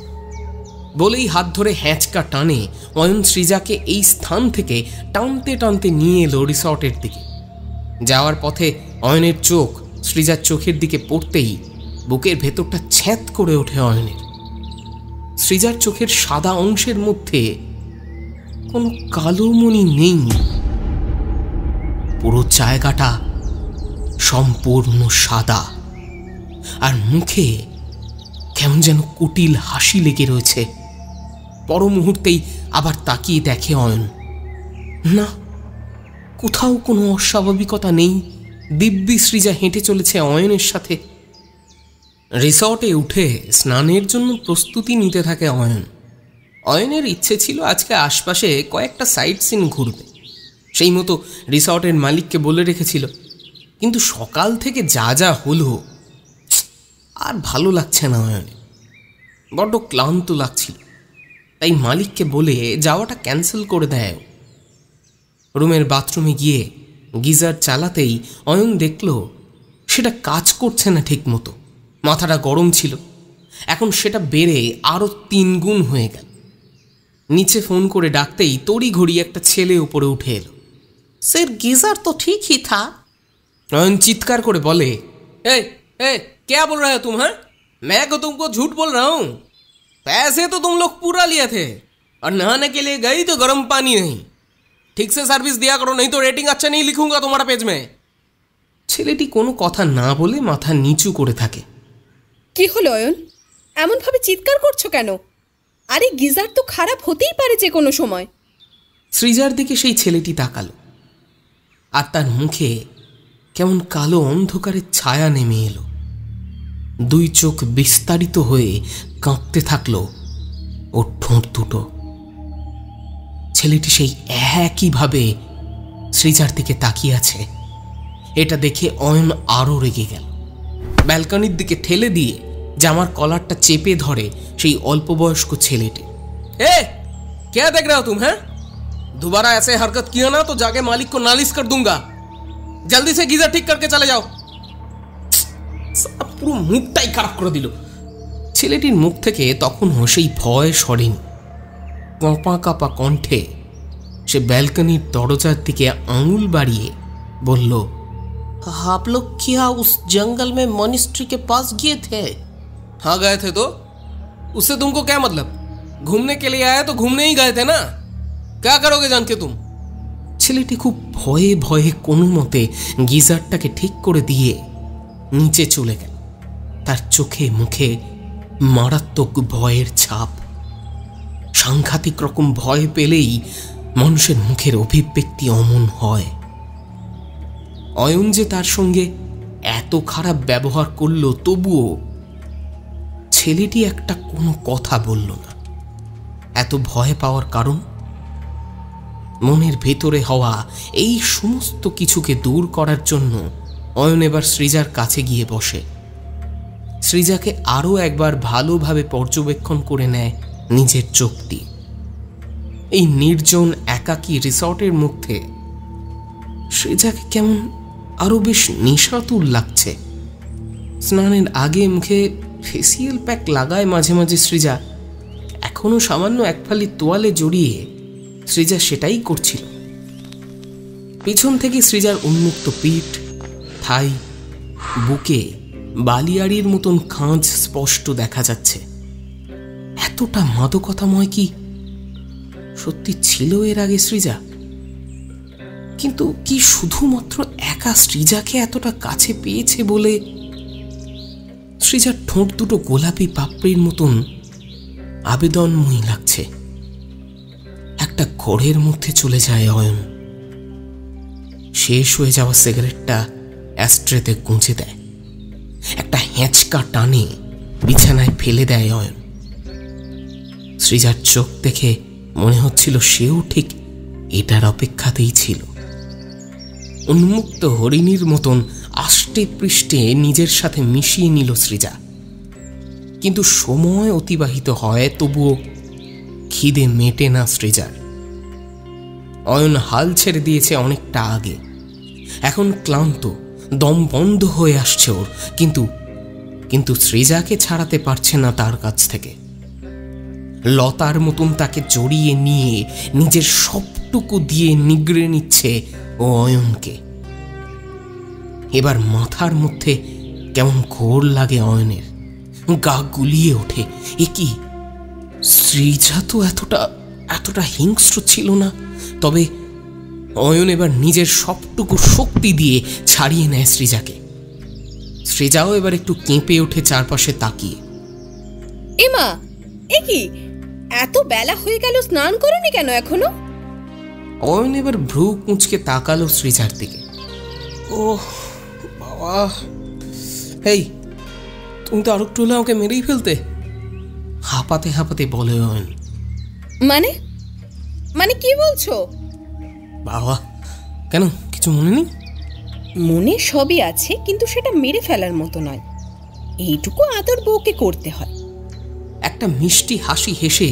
বলেই হাত ধরে হ্যাঁচকা টানে অয়ন সৃজাকে এই স্থান থেকে টানতে টানতে নিয়ে এলো রিসর্টের দিকে। যাওয়ার পথে অয়নের চোখ সৃজার চোখের দিকে পড়তেই বুকের ভেতরটা ছ্যাঁত করে ওঠে অয়নের। সৃজার চোখের সাদা অংশের মধ্যে কোনো কালো মণি নেই। পুরো জায়গাটা সম্পূর্ণ সাদা, আর মুখে কেমন যেন কুটিল হাসি লেগে রয়েছে। পর মুহূর্তেই আবার তাকিয়ে দেখে অয়ন, না, কোথাও কোনো অস্বাভাবিকতা নেই। দিব্যি সৃজা হেঁটে চলেছে অয়নের সাথে। রিসর্টে উঠে স্নানের জন্য প্রস্তুতি নিতে থাকে অয়ন। অয়নের ইচ্ছে ছিল আজকে আশপাশে কয়েকটা সাইট সিন ঘুরবে। সেই মতো রিসর্টের মালিককে বলে রেখেছিল। কিন্তু সকাল থেকে যা যা হলো, আর ভালো লাগছে না অয়নের। বড্ড ক্লান্ত লাগছিল। তাই মালিককে বলে যাওয়াটা ক্যান্সেল করে দেয়। রুমের বাথরুমে গিয়ে গিজার চালাতেই অয়ন দেখল সেটা কাজ করছে না ঠিক মতো। মাথাটা গরম ছিল, এখন সেটা বেড়ে আরও 3 গুণ হয়ে গেল। নিচে ফোন করে ডাকতেই তড়িঘড়ি একটা ছেলে উপরে উঠে এলো। স্যার, গিজার তো ঠিক ही था। অয়ন চিৎকার করে বলে, ए ए क्या बोल रहे हो तुम? हैं, मैं को तुमको झूठ बोल रहा हूँ। पैसे तो तुम लोग पूरा लिए थे और नहाने के लिए गई तो गर्म पानी नहीं। ठीक से सर्विस दिया करो, नहीं तो रेटिंग अच्छा नहीं लिखूंगा तुम्हारा पेज में। ছেলেটি কোনো কথা না বলে মাথা নিচু করে থাকে। কি হলো অয়ন, এমন ভাবে চিৎকার করছো কেন? আরে গিজার তো খারাপ হতেই পারে যে কোনো সময়। সৃজার দিকে সেই ছেলেটি তাকালো, আর তার মুখে কেমন কালো অন্ধকারের ছায়া নেমে এলো। দুই চোখ বিস্তারিত হয়ে কাঁপতে থাকলো ওর ঠোঁট দুটো। ছেলেটি সেই একইভাবে সৃজার দিকে তাকিয়ে আছে। এটা দেখে অয়ন আরও রেগে গেল। ব্যালকনির দিকে ঠেলে দিয়ে জামার কলারটা চেপে ধরে সেই অল্প বয়স্ক ছেলেটি। ए क्या देख रहे हो तुम? हैं, दोबारा ऐसे हरकत किया ना तो जाके मालिक को नालिश कर दूंगा। जल्दी से गीजर ठीक करके चले जाओ। পুরো মুখটাই খারাপ করে দিল। ছেলেটির মুখ থেকে তখনও সেই ভয় সরেনি। কাঁপা কাঁপা কণ্ঠে সে ব্যালকনির দরজার দিকে আঙুল বাড়িয়ে বলল, आप लोग क्या उस जंगल में मॉनेस्ट्री के पास गए थे? हाँ गए थे। तो उससे तुमको क्या मतलब? घूमने के लिए आए तो घूमने ही गए थे ना। क्या करोगे जान के तुम? ছেলেটি খুব ভয়ে ভয়ে কোনো মতে গিজারটাকে ঠিক করে দিয়ে নিচে চলে গেল। তার চোখে মুখে মারাত্মক ভয়ের ছাপ। সাংঘাতিক রকম ভয় পেলেই মানুষের মুখের অভিব্যক্তি অমন হয়। অয়ন যে তার সঙ্গে এত খারাপ ব্যবহার করল, তবুও ছেলেটি একটা কোনো কথা বলল না। এত ভয় পাওয়ার কারণ? মনের ভেতরে হওয়া এই সমস্ত কিছুকে দূর করার জন্য অয়ন এবার সৃজার কাছে গিয়ে বসে। সৃজাকে আরও একবার ভালোভাবে পর্যবেক্ষণ করে নেয় নিজের চোখ দিয়ে। এই নির্জন একাকী রিসর্টের মধ্যে সৃজাকে কেমন আরও বেশ নেশাতুর লাগছে। স্নানের আগে মুখে ফেসিয়াল প্যাক লাগায় মাঝে মাঝে সৃজা। এখনো সামান্য এক ফালি তোয়ালে জড়িয়ে সৃজা সেটাই করছিল। পিছন থেকে সৃজার উন্মুক্ত পিঠ, থাই, বুকে বালিয়াড়ির মতন খাঁজ স্পষ্ট দেখা যাচ্ছে। এতটা মাদকতাময় কি সত্যি ছিল এর আগে সৃজা? কিন্তু কি শুধুমাত্র একা সৃজাকে এতটা কাছে পেয়েছে বলে? সৃজার ঠোঁট দুটো গোলাপি পাপড়ির মতন আবেদনময়ী লাগছে। একটা ঘোরের মধ্যে চলে যায় অয়ন। শেষ হয়ে যাওয়া সিগারেটটা অ্যাস্ট্রেতে গুঁজে দেয়। একটা হেঁচকা টানে বিছানায় ফেলে দেয় অয়ন। সৃজার চোখ দেখে মনে হচ্ছিল সেও ঠিক এটার অপেক্ষাতেই ছিল। উন্মুক্ত হরিণীর মতন আষ্টে পৃষ্ঠে নিজের সাথে মিশিয়ে নিল সৃজা। কিন্তু সময় অতিবাহিত হয়, তবুও খিদে মেটে না সৃজার। অয়ন হাল ছেড়ে দিয়েছে অনেকটা আগে। এখন ক্লান্ত, দম বন্ধ হয়ে আসছে ওর। কিন্তু সৃজাকে ছাড়াতে পারছে না তার কাছ থেকে। লতার মতন তাকে জড়িয়ে নিয়ে নিজের সবটুকু দিয়ে নিগড়ে নিচ্ছে ও অয়নকে। এবার মাথার মধ্যে কেমন ঘোর লাগে অয়নের, গা গুলিয়ে ওঠে। এ কি, সৃজা তো এতটা হিংস্র ছিল না। তবে অয়ন এবার নিজের সবটুকু শক্তি দিয়ে ছাড়িয়ে নেয় সৃজাকে। সৃজাও এবার একটু কেঁপে ওঠে চারপাশে তাকিয়ে। এমা, এ কি, এত বেলা হয়ে গেল, স্নান করোনি কেন এখনো? অয়ন এবার ভ্রু কুঁচকে তাকালো সৃজার দিকে। ও বাবা, এই তুমি তো আরো একটু হলে আমাকে মেরেই ফেলতে। হাঁপাতে হাঁপাতে বলে অয়ন। মানে কি বলছো? বাবা, কেন, কিছু মনে নেই? মনে সবই আছে, কিন্তু সেটা মেরে ফেলার মতো নয়। এইটুকু আদর বউকে করতে হয়। একটা মিষ্টি হাসি হেসে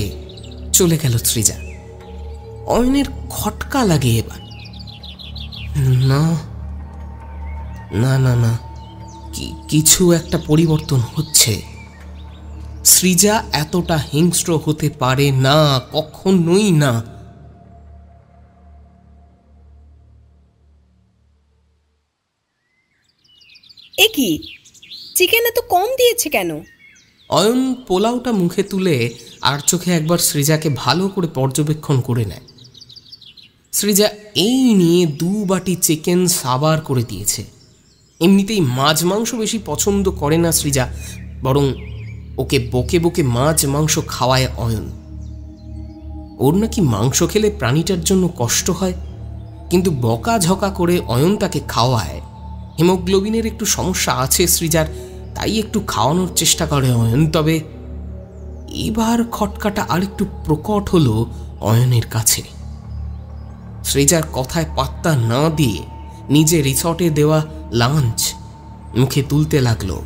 চলে গেল সৃজা। অয়নের খটকা লাগে এবার। না না না না, কিছু একটা পরিবর্তন হচ্ছে। সৃজা এতটা হিংস্র হতে পারে না, কখনোই না। এ কি, চিকেন এত কম দিয়েছে কেন? অয়ন পোলাওটা মুখে তুলে আর চোখে একবার সৃজাকে ভালো করে পর্যবেক্ষণ করে নেয়। সৃজা এই নিয়ে 2 বাটি চিকেন সাবার করে দিয়েছে। এমনিতেই মাছ মাংস বেশি পছন্দ করে না সৃজা, বরং ওকে বকে বকে মাছ মাংস খাওয়ায় অয়ন। ওর নাকি মাংস খেলে প্রাণীটার জন্য কষ্ট হয়, কিন্তু বকাঝকা করে অয়ন তাকে খাওয়ায়। হিমোগ্লোবিনের একটু সমস্যা আছে সৃজার, তাই একটু খাওয়ানোর চেষ্টা করে অয়ন। তবে এবার খটকাটা আরেকটু প্রকট হলো অয়নের কাছে। সৃজার কথায় পাত্তা না দিয়ে নিজে রিসর্টে দেওয়া লাঞ্চ মুখে তুলতে লাগলো।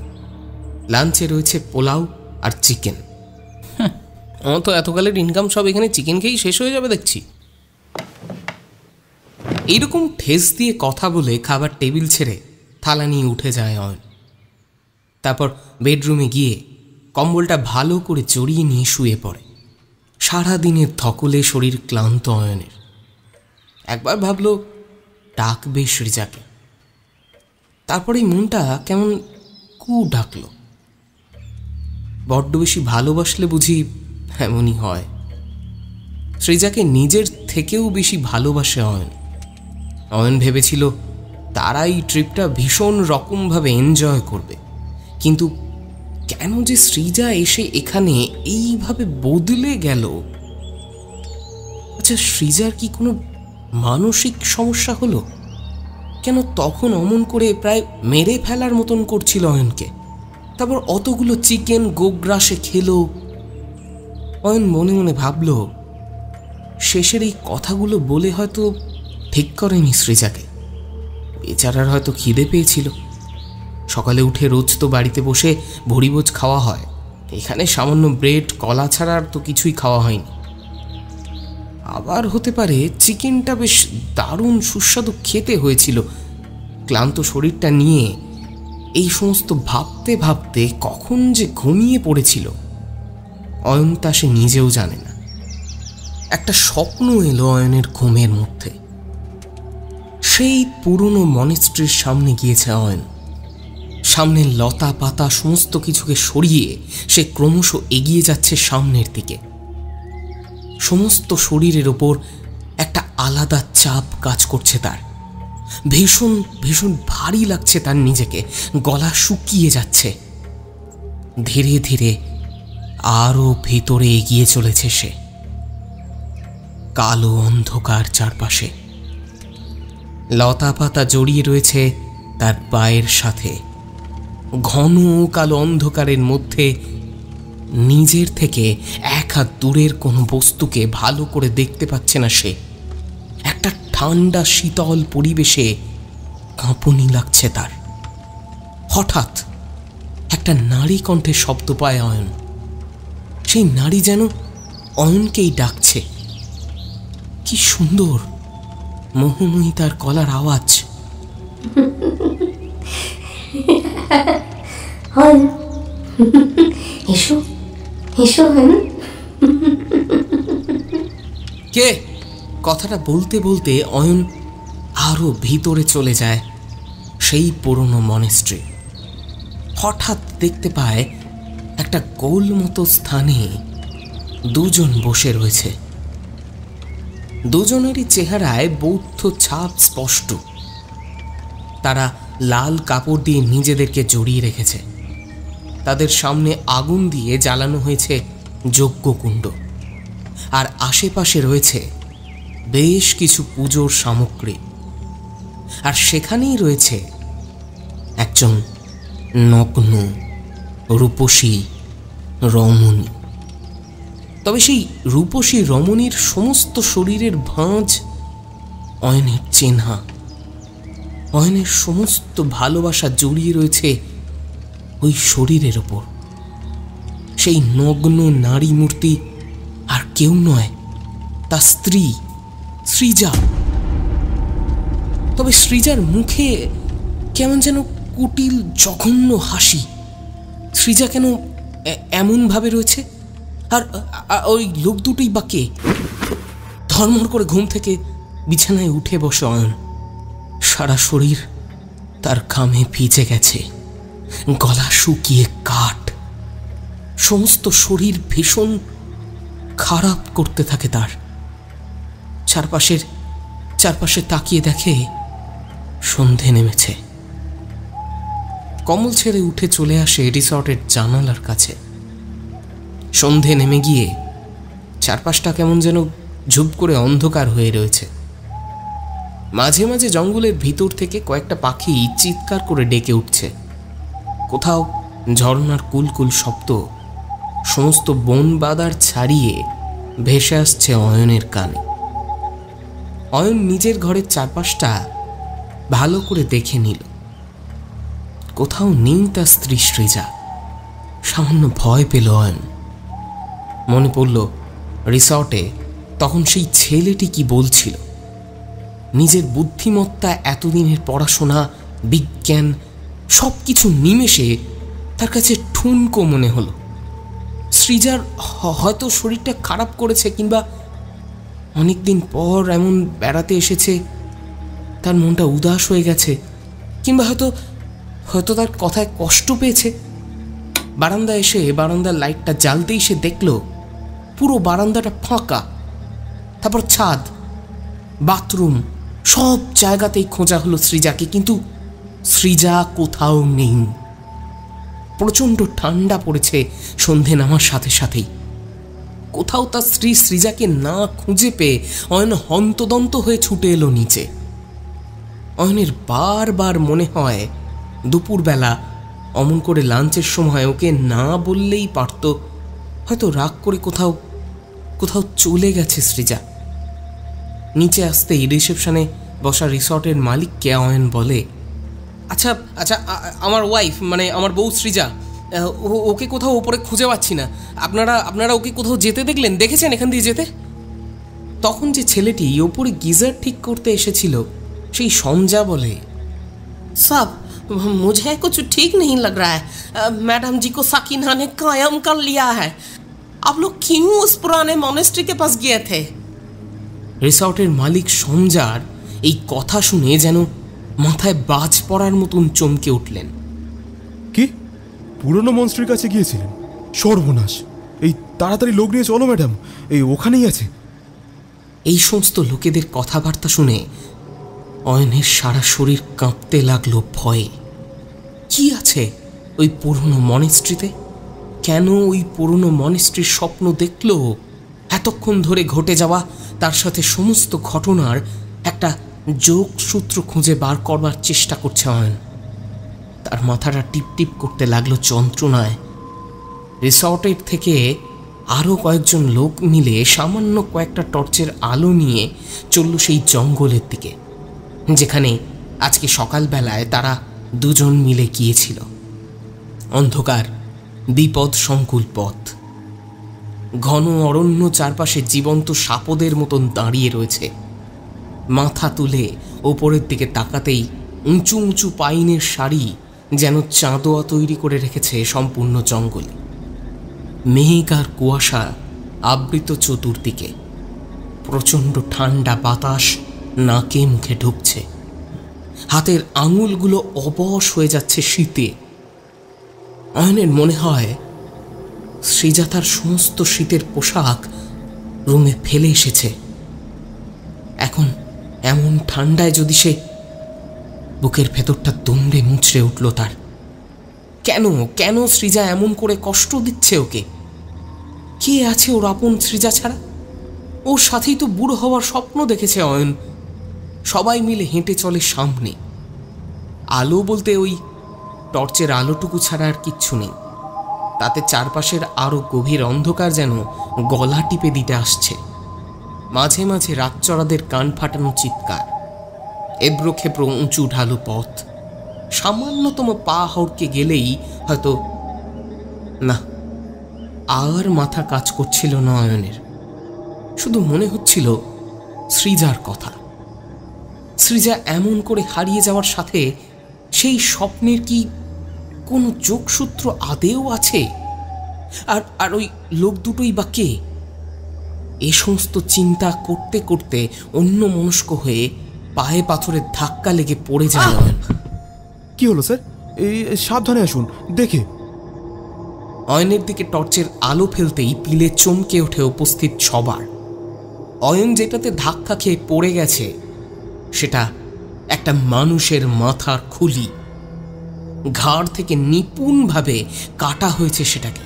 লাঞ্চে রয়েছে পোলাও আর চিকেন। আমার তো এতকালের ইনকাম সব এখানে চিকেন খেয়েই শেষ হয়ে যাবে দেখছি। এইরকম ঠেস দিয়ে কথা বলে খাবার টেবিল ছেড়ে থালা নিয়ে উঠে যায় অয়ন। তারপর বেডরুমে গিয়ে কম্বলটা ভালো করে জড়িয়ে নিয়ে শুয়ে পড়ে। সারাদিনের ধকলে শরীর ক্লান্ত অয়নের। একবার ভাবল ডাকবে সৃজাকে, তারপরে মনটা কেমন ডাকল। বড্ড বেশি ভালোবাসলে বুঝি এমনই হয়। সৃজাকে নিজের থেকেও বেশি ভালোবাসে অয়ন। অয়ন ভেবেছিল তারা এই ট্রিপটা ভীষণ রকমভাবে এনজয় করবে, কিন্তু কেন যে সৃজা এসে এখানে এইভাবে বদলে গেল? আচ্ছা, সৃজার কি কোনো মানসিক সমস্যা হলো? কেন তখন অমন করে প্রায় মেরে ফেলার মতন করছিল অয়নকে, তারপর অতগুলো চিকেন গোগ্রাসে খেলো। অয়ন মনে মনে ভাবল শেষের এই কথাগুলো বলে হয়তো ঠিক করেনি সৃজাকে। বেচারার হয়তো খিদে পেয়েছিল। সকালে উঠে রোজ তো বাড়িতে বসে ভরিভোজ খাওয়া হয়, এখানে সামান্য ব্রেড কলা ছাড়া আর তো কিছুই খাওয়া হয়নি। আবার হতে পারে চিকেনটা বেশ দারুণ সুস্বাদু খেতে হয়েছিল। ক্লান্ত শরীরটা নিয়ে এই সমস্ত ভাবতে ভাবতে কখন যে ঘুমিয়ে পড়েছিল অয়ন তা সে নিজেও জানে না। একটা স্বপ্ন এলো অয়নের ঘুমের মধ্যে। সেই পুরনো মনেস্ট্রির সামনে গিয়েছে অয়ন। সামনের লতা পাতা সমস্ত কিছুকে সরিয়ে সে ক্রমশ এগিয়ে যাচ্ছে সামনের দিকে। সমস্ত শরীরের ওপর একটা আলাদা চাপ কাজ করছে তার। ভীষণ ভীষণ ভারী লাগছে তার নিজেকে, গলা শুকিয়ে যাচ্ছে। ধীরে ধীরে আরো ভিতরে এগিয়ে চলেছে সে। কালো অন্ধকার চারপাশে, লতা পাতা জড়িয়ে রয়েছে তার পায়ের সাথে। ঘন কালো অন্ধকারের মধ্যে নিজের থেকে 1 হাত দূরের কোনো বস্তুকে ভালো করে দেখতে পাচ্ছে না সে। একটা ঠান্ডা শীতল পরিবেশে কাঁপুনি লাগছে তার। হঠাৎ একটা নারী কণ্ঠে শব্দ পায় অয়ন। সেই নারী যেন অয়নকেই ডাকছে। কি সুন্দর মোহময়ী তার গলার আওয়াজ। এসো এসো। কে? কথাটা বলতে বলতে অয়ন আরো ভিতরে চলে যায় সেই পুরনো মনেস্ট্রি। হঠাৎ দেখতে পায় একটা গোল মতো স্থানে 2 জন বসে রয়েছে। দুজনেরই চেহারায় বৌদ্ধ ছাপ স্পষ্ট। তারা লাল কাপড় দিয়ে নিজেদেরকে জড়িয়ে রেখেছে। তাদের সামনে আগুন দিয়ে জ্বালানো হয়েছে যজ্ঞকুণ্ড, আর আশেপাশে রয়েছে বেশ কিছু পুজোর সামগ্রী। আর সেখানেই রয়েছে একজন নগ্ন রূপসী রমণী। তবে সেই রূপসী রমণীর সমস্ত শরীরের ভাঁজ অয়নের চেনা। অয়নের সমস্ত ভালোবাসা জড়িয়ে রয়েছে ওই শরীরের ওপর। সেই নগ্ন নারী মূর্তি আর কেউ নয়, তার স্ত্রী সৃজা। তবে সৃজার মুখে কেমন যেন কুটিল জঘন্য হাসি। সৃজা কেন এমনভাবে রয়েছে? আর ওই লোক দুটোই বা কে? ধর্মর করে ঘুম থেকে বিছানায় উঠে বসে অয়ন। সারা শরীর তার ঘামে ভিজে গেছে। গলা শুকিয়ে কাঠ, সমস্ত শরীর ভীষণ খারাপ করতে থাকে তার। চারপাশে তাকিয়ে দেখে সন্ধে নেমেছে। কমল ছেড়ে উঠে চলে আসে রিসর্টের জানালার কাছে। সন্ধে নেমে গিয়ে চারপাশটা কেমন যেন ঝুপ করে অন্ধকার হয়ে রয়েছে। মাঝে মাঝে জঙ্গলের ভিতর থেকে কয়েকটা পাখি চিৎকার করে ডেকে উঠছে। কোথাও ঝর্ণার কুলকুল শব্দ সমস্ত বন বাদার ছাড়িয়ে ভেসে আসছে অয়নের কানে। অয়ন নিজের ঘরের চারপাশটা ভালো করে দেখে নিল। কোথাও নেই তার স্ত্রী সৃজা। সামান্য ভয় পেল অয়ন। মনে পড়ল রিসর্টে তখন সেই ছেলেটি কি বলছিল। নিজের বুদ্ধিমত্তা, এতদিনের পড়াশোনা, বিজ্ঞান সব কিছু নিমেষে তার কাছে ঠুনকো মনে হলো। সৃজার হয়তো শরীরটা খারাপ করেছে, কিংবা অনেকদিন পর এমন বেড়াতে এসেছে, তার মনটা উদাস হয়ে গেছে, কিংবা হয়তো তার কথায় কষ্ট পেয়েছে। বারান্দায় এসে বারান্দার লাইটটা জ্বালতেই সে দেখল পুরো বারান্দাটা ফাঁকা। তারপর ছাদ, বাথরুম, সব জায়গাতেই খোঁজা হলো সৃজাকে, কিন্তু সৃজা কোথাও নেই। প্রচণ্ড ঠান্ডা পড়েছে সন্ধে নামার সাথে সাথেই। কোথাও তার স্ত্রী সৃজাকে না খুঁজে পেয়ে অয়ন হন্তদন্ত হয়ে ছুটে এলো নিচে। অয়নের বারবার মনে হয় দুপুরবেলা অমন করে লাঞ্চের সময় ওকে না বললেই পারত। হয়তো রাগ করে কোথাও চলে গেছে সৃজা। নিচে আসতেই রিসেপশনে বসা রিসর্টের মালিককে অয়ন বলে, আচ্ছা আচ্ছা, আমার ওয়াইফ মানে আমার বউ সৃজা, ওকে কোথাও ওপরে খুঁজে পাচ্ছি না। আপনারা ওকে কোথাও যেতে দেখেছেন এখান দিয়ে যেতে? তখন যে ছেলেটি ওপরে গিজার ঠিক করতে এসেছিল সেই সঞ্জা বলে, সাব मुझे कुछ ठीक नहीं लग रहा है। मैडम जी को साकिना ने कायम कर लिया है। आप लोग क्यों उस पुराने मॉनेस्ट्री के पास गए थे? রিসর্টের মালিক সঞ্জার এই কথা শুনে যেন মাথায় বাজ পড়ার মতন চমকে উঠলেন। কি পুরনো মনস্ট্রির কাছে গিয়েছিলেন? সর্বনাশ! এই তাড়াতাড়ি লোক নিয়ে চলো ম্যাডাম, এই ওখানেই আছে। এই সমস্ত লোকেদের কথাবার্তা শুনে অয়নের সারা শরীর কাঁপতে লাগলো ভয়ে। কি আছে ওই পুরনো মনেস্ট্রিতে? কেন ওই পুরনো মনেস্ট্রির স্বপ্ন দেখল? এতক্ষণ ধরে ঘটে যাওয়া তার সাথে সমস্ত ঘটনার একটা যোগসূত্র খুঁজে বার করবার চেষ্টা করছে অয়ন। তার মাথাটা টিপটিপ করতে লাগলো যন্ত্রণায়। রিসর্টের থেকে আরও কয়েকজন লোক মিলে সামান্য কয়েকটা টর্চের আলো নিয়ে চলল সেই জঙ্গলের দিকে, যেখানে আজকে সকালবেলায় তারা দুজন মিলে গিয়েছিল। অন্ধকার, বিপদ সংকুল পথ, ঘন অরণ্য চারপাশে জীবন্ত সাপদের মতন দাঁড়িয়ে রয়েছে। মাথা তুলে ওপরের দিকে তাকাতেই উঁচু উঁচু পাইনের সারি যেন চাঁদোয়া তৈরি করে রেখেছে সম্পূর্ণ জঙ্গলে। মেঘ আর কুয়াশা আবৃত চতুর্দিকে। প্রচণ্ড ঠান্ডা বাতাস নাকে মুখে ঢুকছে। হাতের আঙুলগুলো অবশ হয়ে যাচ্ছে শীতে। অয়নের মনে হয় সৃজা তার সমস্ত শীতের পোশাক রুমে ফেলে এসেছে। এখন এমন ঠান্ডায় যদি সে, বুকের ভেতরটা দুমড়ে মুচড়ে উঠল তার। কেন সৃজা এমন করে কষ্ট দিচ্ছে ওকে? কে আছে ওর আপন সৃজা ছাড়া? ওর সাথেই তো বুড়ো হওয়ার স্বপ্ন দেখেছে অয়ন। সবাই মিলে হেঁটে চলে সামনে। আলো বলতে ওই টর্চের আলোটুকু ছাড়া আর কিচ্ছু নেই। তাতে চারপাশের আরো গভীর অন্ধকার যেন গলা টিপে দিতে আসছে। মাঝে মাঝে রাতচরাদের কান ফাটানো চিৎকার, এবড়ো খেবড়ো উঁচু ঢালু পথ। সামান্যতম পা হড়কে গেলেই হয়তো, না, আর মাথা কাজ করছিল না অয়নের। শুধু মনে হচ্ছিল সৃজার কথা। সৃজা এমন করে হারিয়ে যাওয়ার সাথে সেই স্বপ্নের কি কোনো যোগসূত্র আদেও আছে? আর ওই লোক দুটোই বা কে? এ সমস্ত চিন্তা করতে করতে অন্যমনস্ক হয়ে পায়ে পাথরের ধাক্কা লেগে পড়ে যায়। কি হলো স্যার? এই সাবধানে আসুন, দেখে। অয়নের দিকে টর্চের আলো ফেলতেই পিলে চমকে ওঠে উপস্থিত সবার। অয়ন যেটাতে ধাক্কা খেয়ে পড়ে গেছে সেটা একটা মানুষের মাথার খুলি। ঘাড় থেকে নিপুণভাবে কাটা হয়েছে সেটাকে।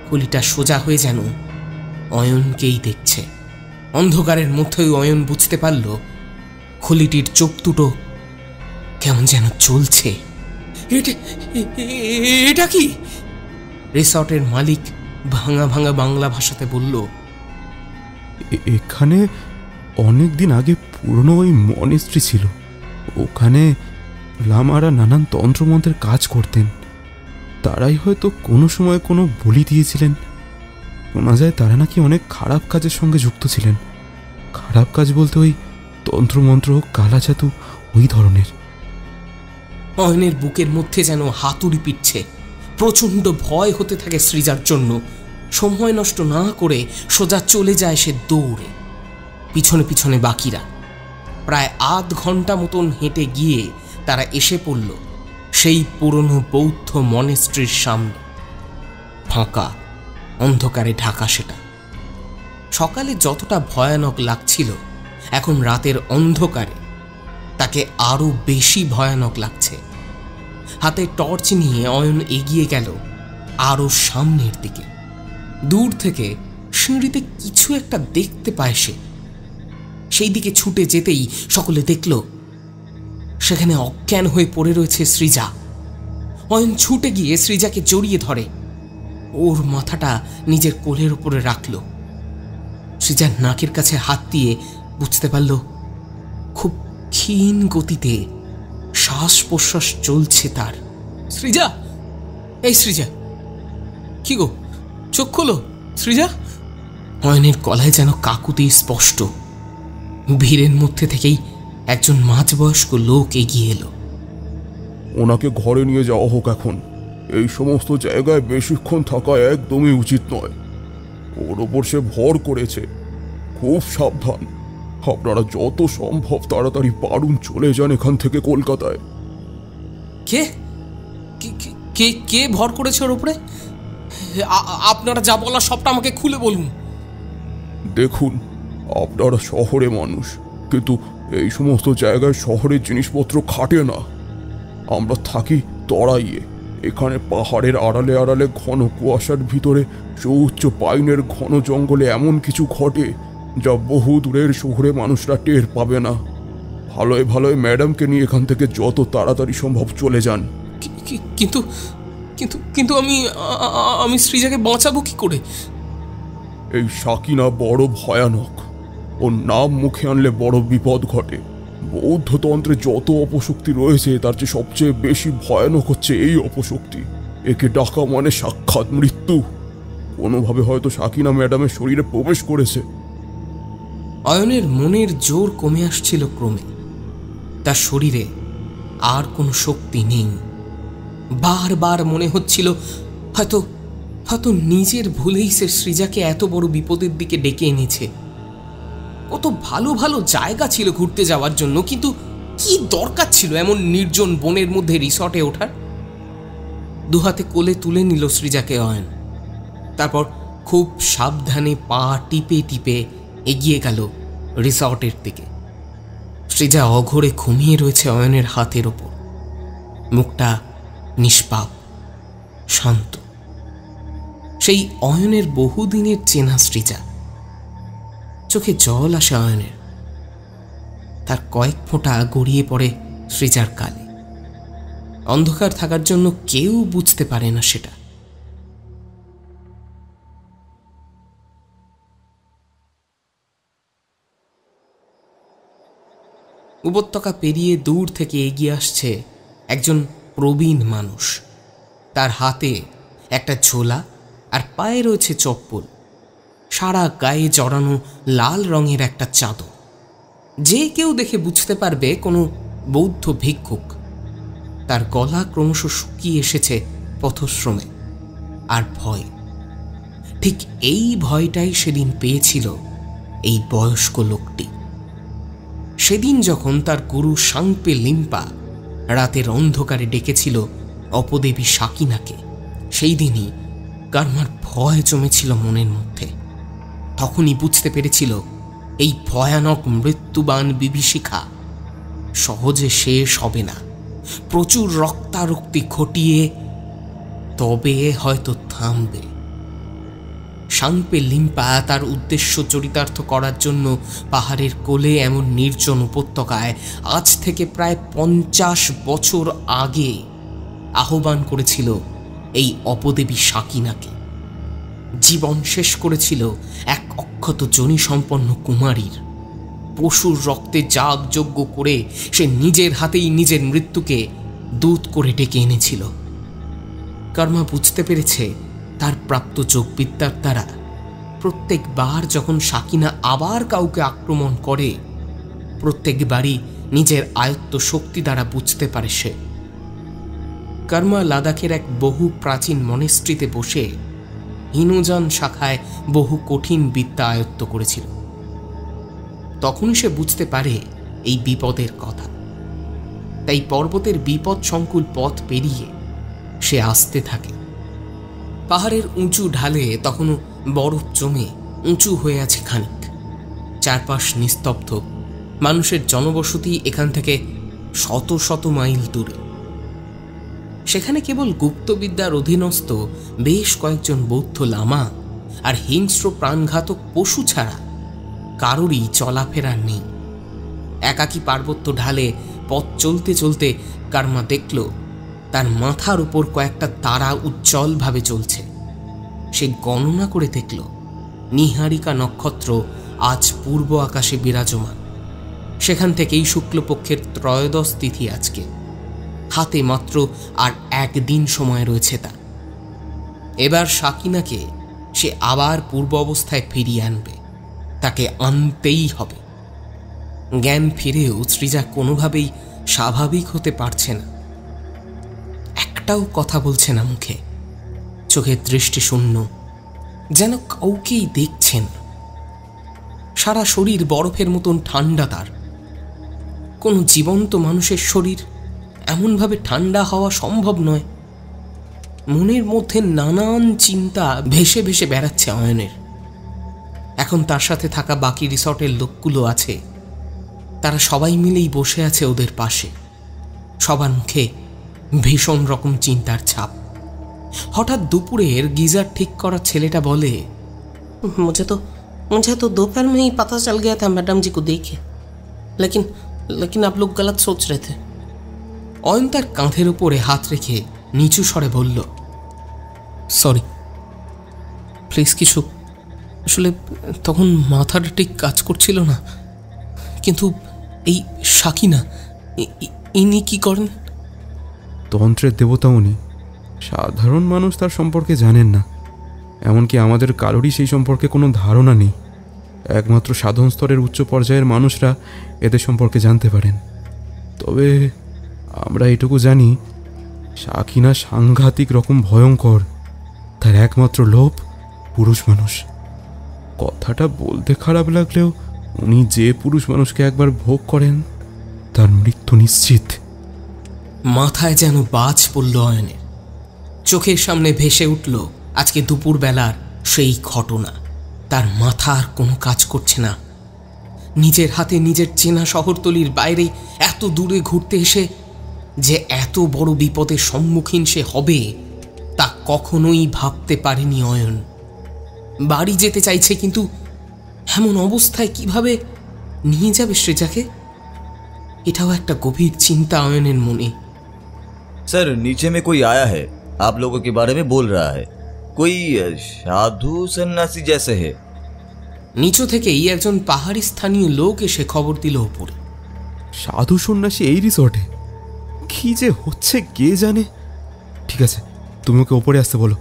খুলিটা সোজা হয়ে যেন অয়নকেই দেখছে। অন্ধকারের মধ্যেই অয়ন বুঝতে পারল খুলিটির চোখ দুটো কেমন যেন চলছে। এটা কি? রিসর্টের মালিক ভাঙা ভাঙা বাংলা ভাষাতে বলল, এখানে অনেক দিন আগে পুরনো ওই মনেস্ট্রি ছিল। ওখানে লামারা নানান তন্ত্রমন্ত্রের কাজ করতেন। তারাই হয়তো কোনো সময় কোনো বলি দিয়েছিলেন। শোনা যায় তারা নাকি অনেক খারাপ কাজের সঙ্গে যুক্ত ছিলেন। খারাপ কাজ বলতে ওই তন্ত্রমন্ত্র, কালা জাদু, ওই ধরনের। অয়নের বুকের মধ্যে যেন হাতুড়ি পিটছে। প্রচণ্ড ভয় হতে থাকে সৃজার জন্য। সময় নষ্ট না করে সোজা চলে যায় সে দৌড়ে। পিছনে পিছনে বাকিরা। প্রায় আধ ঘন্টা মতন হেঁটে গিয়ে তারা এসে পড়ল সেই পুরনো বৌদ্ধ মনেস্ট্রির সামনে। ফাঁকা, অন্ধকারে ঢাকা সেটা। সকালে যতটা ভয়ানক লাগছিল, এখন রাতের অন্ধকারে তাকে আরো বেশি ভয়ানক লাগছে। হাতে টর্চ নিয়ে অয়ন এগিয়ে গেল আরো সামনের দিকে। দূর থেকে সিঁড়িতে কিছু একটা দেখতে পায় সে। সেই দিকে ছুটে যেতেই সকলে দেখল সেখানে অজ্ঞান হয়ে পড়ে রয়েছে সৃজা। অয়ন ছুটে গিয়ে সৃজাকে জড়িয়ে ধরে। ওর মাথাটা নিজের কোলের উপরে রাখল। সৃজার নাকের কাছে হাত দিয়ে বুঝতে পারল খুব ক্ষীণ গতিতে শ্বাস প্রশ্বাস চলছে তার। সৃজা, এই সৃজা, কি গো, চোখ খোলো সৃজা। অয়নের গলায় যেন কাকুতি স্পষ্ট। ভিড়ের মধ্যে থেকেই একজন মাঝবয়স্ক লোক এগিয়ে এলো। ওনাকে ঘরে নিয়ে যাওয়া হোক এখন। এই সমস্ত জায়গায় বেশিক্ষণ থাকা একদমই উচিত নয়। ওর ওপর সে ভর করেছে। খুব সাবধান। আপনারা যত সম্ভব তাড়াতাড়ি পারুন চলে যান এখান থেকে কলকাতায়। কে কে কে ভর করেছে ওর উপরে? আপনারা যা বলা সবটা আমাকে খুলে বলুন। দেখুন, আপনারা শহরে মানুষ, কিন্তু এই সমস্ত জায়গায় শহরের জিনিসপত্র খাটে না। আমরা থাকি তরাইয়ে। এখানে পাহাড়ের আড়ালে আড়ালে ঘন কুয়াশার ভিতরে সুউচ্চ পাইনের ঘন জঙ্গলে এমন কিছু ঘটে যা বহু দূরের শহরে মানুষরা টের পাবে না। ভালোই ভালোই ম্যাডামকে নিয়ে এখান থেকে যত তাড়াতাড়ি সম্ভব চলে যান। কিন্তু কিন্তু কিন্তু আমি সৃজাকে বাঁচাবো কি করে? এই সাকিনা বড় ভয়ানক। ওর নাম মুখে আনলে বড় বিপদ ঘটে। বৌদ্ধতন্ত্রে যত অপশক্তি রয়েছে তার চেয়ে সবচেয়ে বেশি ভয়ানক হচ্ছে এই অপশক্তি। একে ডাকা মানে সাক্ষাৎ মৃত্যু। কোনোভাবে হয়তো সাকিনা ম্যাডামের শরীরে প্রবেশ করেছে। অয়নের মনের জোর কমে আসছিল ক্রমে। তার শরীরে আর কোনো শক্তি নেই। বারবার মনে হচ্ছিল হয়তো হয়তো নিজের ভুলেই সে সৃজাকে এত বড় বিপদের দিকে ডেকে এনেছে। কত ভালো ভালো জায়গা ছিল ঘুরতে যাওয়ার জন্য, কিন্তু কি দরকার ছিল এমন নির্জন বনের মধ্যে রিসর্টে ওঠার? দুহাতে কোলে তুলে নিল সৃজাকে অয়ন। তারপর খুব সাবধানে পা টিপে টিপে এগিয়ে গেল রিসর্টের দিকে। সৃজা অঘোরে ঘুমিয়ে রয়েছে অয়নের হাতের ওপর। মুখটা নিষ্পাপ, শান্ত। সেই অয়নের বহুদিনের চেনা সৃজা। চোখে জল আসে অয়নের। তার কয়েক ফোঁটা গড়িয়ে পড়ে সৃজার গালে। অন্ধকার থাকার জন্য কেউ বুঝতে পারে না সেটা। উপত্যকা পেরিয়ে দূর থেকে এগিয়ে আসছে একজন প্রবীণ মানুষ। তার হাতে একটা ঝোলা আর পায়ে রয়েছে চপ্পল। সারা গায়ে জড়ানো লাল রঙের একটা চাদর। যে কেউ দেখে বুঝতে পারবে কোনো বৌদ্ধ ভিক্ষুক। তার গলা ক্রমশ শুকিয়ে এসেছে পথশ্রমে আর ভয়। ঠিক এই ভয়টাই সেদিন পেয়েছিল এই বয়স্ক লোকটি। সেদিন যখন তার গুরু সাংপে লিম্পা রাতের অন্ধকারে ডেকেছিল অপদেবী সাকিনাকে। সেই দিনই কারমার ভয় জমেছিল মনের মধ্যে। তখনই বুঝতে পেরেছিল এই ভয়ানক মৃত্যুবান বিভীষিকা সহজে শেষ হবে না। প্রচুর রক্তারক্তি ঘটিয়ে তবে হয়তো থামবে। সাংপে লিম্পা তার উদ্দেশ্য চরিতার্থ করার জন্য পাহাড়ের কোলে এমন নির্জন উপত্যকায় আজ থেকে প্রায় 50 বছর আগে আহ্বান করেছিল এই অপদেবী সাকিনাকে। জীবন শেষ করেছিল এক অক্ষত যোনি সম্পন্ন কুমারীর। পশুর রক্তে যাগযজ্ঞ করে সে নিজের হাতেই নিজের মৃত্যুকে দূত করে ডেকে এনেছিল। কর্মা বুঝতে পেরেছে তার প্রাপ্ত যোগবিদ্যার দ্বারা প্রত্যেকবার যখন সাকিনা আবার কাউকে আক্রমণ করে, প্রত্যেকবারই নিজের আয়ত্ত শক্তি দ্বারা বুঝতে পারে সে। কর্মা লাদাখের এক বহু প্রাচীন মনেস্ট্রিতে বসে হিনুজান শাখায় বহু কঠিন বিদ্যা আয়ত্ত করেছিল। তখন সে বুঝতে পারে এই বিপদের কথা। তাই পর্বতের বিপদ সংকুল পথ পেরিয়ে সে আসতে থাকে। পাহাড়ের উঁচু ঢালে তখনও বরফ জমে উঁচু হয়ে আছে খানিক। চারপাশ নিস্তব্ধ, মানুষের জনবসতি এখান থেকে শত শত মাইল দূরে। সেখানে কেবল গুপ্তবিদ্যার অধীনস্থ বেশ কয়েকজন বৌদ্ধ লামা আর হিংস্র প্রাণঘাতক পশু ছাড়া কারোরই চলাফেরা নেই। একাকী পার্বত্য ঢালে পথ চলতে চলতে কারমা দেখল তার মাথার উপর কয়েকটা তারা উজ্জ্বলভাবে চলছে। সে গণনা করে দেখল নিহারিকা নক্ষত্র আজ পূর্ব আকাশে বিরাজমান। সেখান থেকেই শুক্লপক্ষের ত্রয়োদশ তিথি আজকে। হাতে মাত্র আর একদিন সময় রয়েছে তার। এবার সাকিনাকে সে আবার পূর্ব অবস্থায় ফিরিয়ে আনবে। তাকে আনতেই হবে। জ্ঞান ফিরেও শ্রীজা কোনোভাবেই স্বাভাবিক হতে পারছে না। একটাও কথা বলছে না মুখে, চোখের দৃষ্টি শূন্য, যেন কাউকেই দেখছেন। সারা শরীর বরফের মতন ঠান্ডা তার। কোনো জীবন্ত মানুষের শরীর এমনভাবে ঠান্ডা হওয়া সম্ভব নয়। মনের মধ্যে নানান চিন্তা ভেসে ভেসে বেড়াচ্ছে অয়নের। এখন তার সাথে থাকা বাকি রিসর্টের লোকগুলো আছে, তারা সবাই মিলেই বসে আছে ওদের পাশে। সবার মুখে ভীষণ রকম চিন্তার ছাপ। হঠাৎ দুপুরের গিজার ঠিক করা ছেলেটা বলে, मुझे तो दोपहर में ही पता चल गया था मैडम जी को देखे, लेकिन आप लोग गलत सोच रहे थे। অয়ন তার কাঁধের উপরে হাত রেখে নিচু স্বরে বলল, সরি প্লিজ। কিছু আসলে তখন মাথাটা ঠিক কাজ করছিল না। কিন্তু এই সাকিনা, ইনি কি করেন? তন্ত্রের দেবতা উনি। সাধারণ মানুষ তার সম্পর্কে জানেন না, এমনকি আমাদের কারোরই সেই সম্পর্কে কোনো ধারণা নেই। একমাত্র সাধন স্তরের উচ্চ পর্যায়ের মানুষরা এদের সম্পর্কে জানতে পারেন। তবে আমরা এটুকু জানি, সাকিনা সাংঘাতিক রকম ভয়ঙ্কর। তার একমাত্র লোভ পুরুষ মানুষ। কথাটা বলতে খারাপ লাগলেও উনি যে পুরুষ মানুষকে একবার ভোগ করেন তার মৃত্যু নিশ্চিত। মাথায় যেন বাজ পড়ল অয়নের। চোখের সামনে ভেসে উঠল আজকে দুপুরবেলার সেই ঘটনা। তার মাথা আর কোনো কাজ করছে না। নিজের হাতে নিজের চেনা শহরতলির বাইরে এত দূরে ঘুরতে এসে যে এত বড় বিপদের সম্মুখীন সে হবে তা কখনোই ভাবতে পারেনি অয়ন। বাড়ি যেতে চাইছে, কিন্তু এমন অবস্থায় কিভাবে নিয়ে যাবে সৃজাকে? এটাও একটা গভীর চিন্তা অয়নের মনে। सर नीचे में कोई आया है, आप लोगों के बारे में बोल रहा है, कोई साधु सन्यासी जैसे है। নিচু থেকেই একজন পাহাড়ি স্থানীয় লোক এসে খবর দিল ওপরে। সাধু সন্ন্যাসী এই রিসর্টে? কি যে হচ্ছে কে জানে। ঠিক আছে, তুমি ওকে ওপরে আসতে বলো।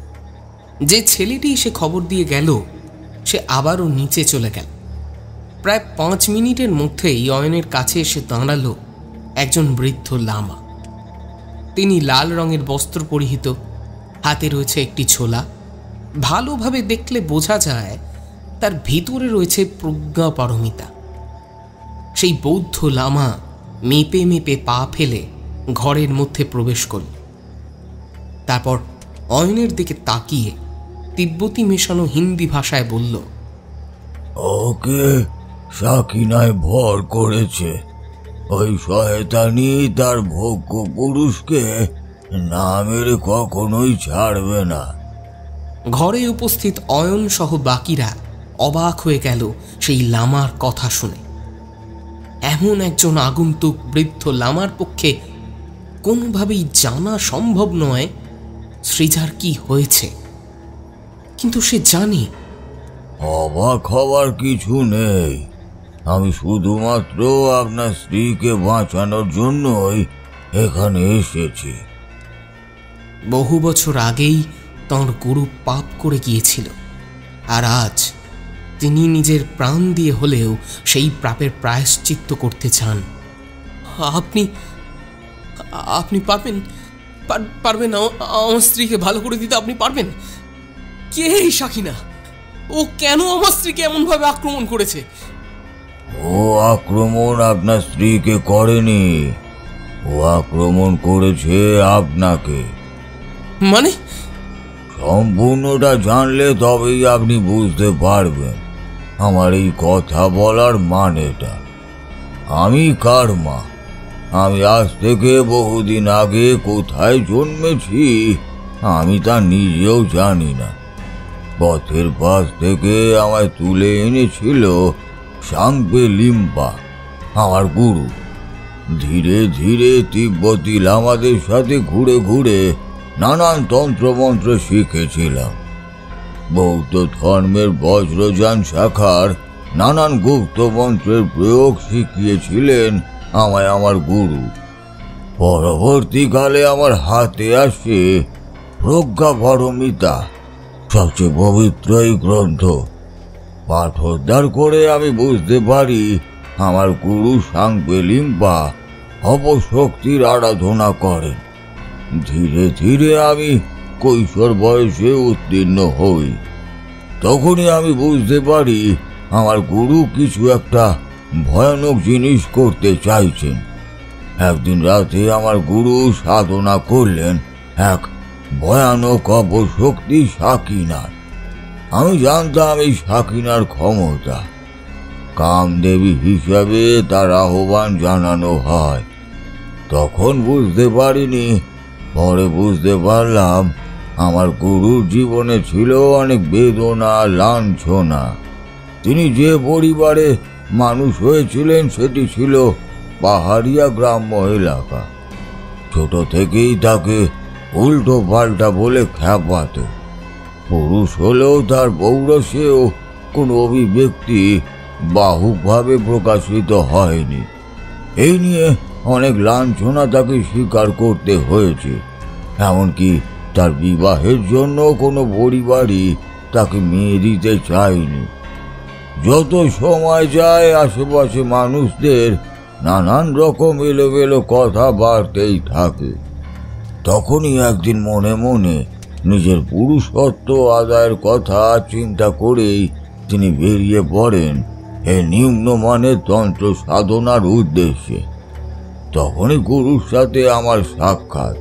যে ছেলেটি এসে খবর দিয়ে গেল সে আবারও নিচে চলে গেল। প্রায় 5 মিনিটের মধ্যেই অয়নের কাছে এসে দাঁড়ালো একজন বৃদ্ধ লামা। তিনি লাল রঙের বস্ত্র পরিহিত, হাতে রয়েছে একটি ছোলা। ভালোভাবে দেখলে বোঝা যায় তার ভিতরে রয়েছে প্রজ্ঞা পারমিতা। সেই বৌদ্ধ লামা মেপে মেপে পা ফেলে ঘরের মধ্যে প্রবেশ করল। তারপর অয়নের দিকে তাকিয়ে তিব্বতী মেশানো হিন্দি ভাষায় বলল, ওকে সাকিনায় ভর করেছে। ওই শয়তানি তার ভোগ্য পুরুষকে না মেরে কখনোই ছাড়বে না। ঘরে উপস্থিত অয়ন সহ বাকিরা অবাক হয়ে গেল সেই লামার কথা শুনে। এমন একজন আগন্তুক বৃদ্ধ লামার পক্ষে কোনোভাবেই জানা সম্ভব নয় সৃজার কি হয়েছে, কিন্তু সে জানে অবাক হওয়ার কিছু নেই। আমি শুধুমাত্র আপনার স্ত্রীকে বাঁচানোর জন্যই এখানে এসেছি। বহু বছর আগেই তাঁর গুরু পাপ করে গিয়েছিল, আর আজ তিনি নিজের প্রাণ দিয়ে হলেও সেই পাপের প্রায়শ্চিত্ত করতে চান। আপনি আপনি পারবেন পারবেন আমার স্ত্রীকে ভালো করে দিতে? আপনি পারবেন? কে এই সাকিনা? ও কেন আমার স্ত্রীকে এমনভাবে আক্রমণ করেছে? ও আক্রমণ আপনার স্ত্রীকে করেনি, ও আক্রমণ করেছে আপনাকে। মানে? সম্পূর্ণটা জানলে তবেই আপনি বুঝতে পারবেন আমার এই কথা বলার মানেটা। আমি কার্মা। আমি আজ থেকে বহুদিন আগে কোথায় জন্মেছি আমি তা নিজেও জানি না। পথের পাশ থেকে আমায় তুলে এনেছিল সাংপে লিম্পা, আমার গুরু। ধীরে ধীরে তিব্বতী লামাদের সাথে ঘুরে ঘুরে নানান তন্ত্রমন্ত্র শিখেছিলাম। বৌদ্ধ ধর্মের বজ্রযান শাখার নানান গুপ্ত মন্ত্রের প্রয়োগ শিখিয়েছিলেন আমায় আমার গুরু। পরবর্তীকালে আমার হাতে আসে প্রজ্ঞাপারমিতা, সবচেয়ে পবিত্র এই গ্রন্থ। পাঠোদ্ধার করে আমি বুঝতে পারি আমার গুরু সাংপে লিম্পা অপশক্তির আরাধনা করেন। ধীরে ধীরে আমি কৈশোর বয়সে উত্তীর্ণ হই। তখনই আমি বুঝতে পারি আমার গুরু কিছু একটা ভয়ানক জিনিস করতে চাইছেন। একদিন রাতে আমার গুরু সাধনা করলেন এক ভয়ানক অপশক্তি সাকিনার। আমি জানতাম এই সাকিনার ক্ষমতা। কামদেবী হিসাবে তার আহ্বান জানানো হয়। তখন বুঝতে পারিনি, পরে বুঝতে পারলাম আমার গুরুর জীবনে ছিল অনেক বেদনা, লাঞ্ছনা। তিনি যে পরিবারে মানুষ হয়েছিলেন সেটি ছিল পাহাড়িয়া গ্রাম্য এলাকা। ছোট থেকেই তাকে উল্টো পাল্টা বলে খ্যাপাত। পুরুষ হলেও তার পৌরসেও কোনো অভিব্যক্তি বাহুকভাবে প্রকাশিত হয়নি। এই নিয়ে অনেক লাঞ্ছনা তাকে স্বীকার করতে হয়েছে। এমনকি তার বিবাহের জন্য কোনো পরিবারই তাকে মেয়ে দিতে চায়নি। যত সময় যায় আশেপাশে মানুষদের নানান রকম এলোমেলো কথা বাড়তেই থাকে। তখনই একদিন মনে মনে নিজের পুরুষত্ব আদায়ের কথা চিন্তা করেই তিনি বেরিয়ে পড়েন এই নিম্নমানের তন্ত্র সাধনার উদ্দেশ্যে। তখনই গুরুর সাথে আমার সাক্ষাৎ।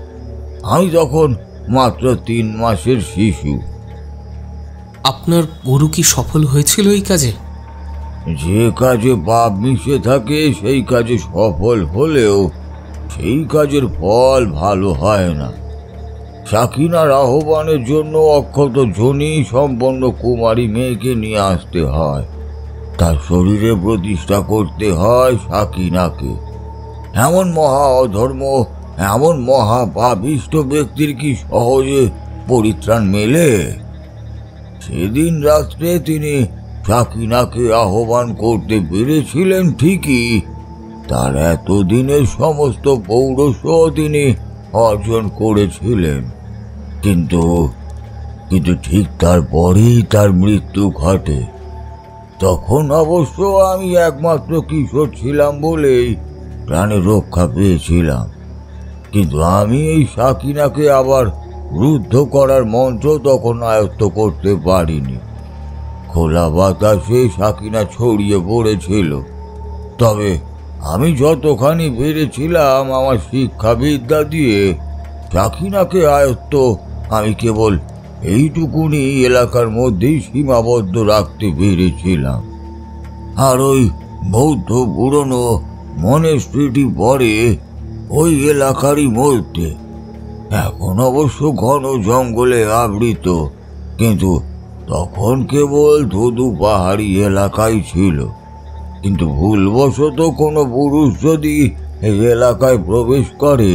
আমি তখন মাত্র 3 মাসের শিশু। আপনার গুরু কি সফল হয়েছিল এই কাজে? যে কাজে পাপ মিশে থাকে সেই কাজে সফল হলেও সেই কাজের ফল ভালো হয় না। সাকিনার আহ্বানের জন্য অক্ষত যোনি সম্পন্ন কুমারী মেয়েকে নিয়ে আসতে হয়। তার শরীরে প্রতিষ্ঠা করতে হয় সাকিনাকে। এমন মহা অধর্ম, এমন মহা পাপিষ্ট ব্যক্তির কি সহজে পরিত্রাণ মেলে? সেদিন রাত্রে তিনি সাকিনাকে আহ্বান করতে পেরেছিলেন ঠিকই, তার এতদিনের সমস্ত পৌরুষ তিনি অর্জন করেছিলেন। কিন্তু ঠিক তারপরেই তার মৃত্যু ঘটে। তখন অবশ্য আমি একমাত্র কিশোর ছিলাম বলেই প্রাণে রক্ষা পেয়েছিলাম। কিন্তু আমি এই সাকিনাকে আবার রুদ্ধ করার মন্ত্র তখন আয়ত্ত করতে পারিনি। খোলা বাতাসে সাকিনা ছড়িয়ে পড়েছিল, তবে আমি যতখানি পেরেছিলাম আমার শিক্ষাবিদ্যা দিয়ে সাকিনাকে আয়ত্ত আমি কেবল এইটুকুনি এলাকার মধ্যেই সীমাবদ্ধ রাখতে পেরেছিলাম। আর ওই বৌদ্ধ পুরনো মনেস্ট্রিটি পড়ে ওই এলাকারই মধ্যে। এখন অবশ্য ঘন জঙ্গলে আবৃত, কিন্তু তখন কেবল ধুধু পাহাড়ি এলাকায় ছিল। কিন্তু ভুলবশত কোনো পুরুষ যদি এই এলাকায় প্রবেশ করে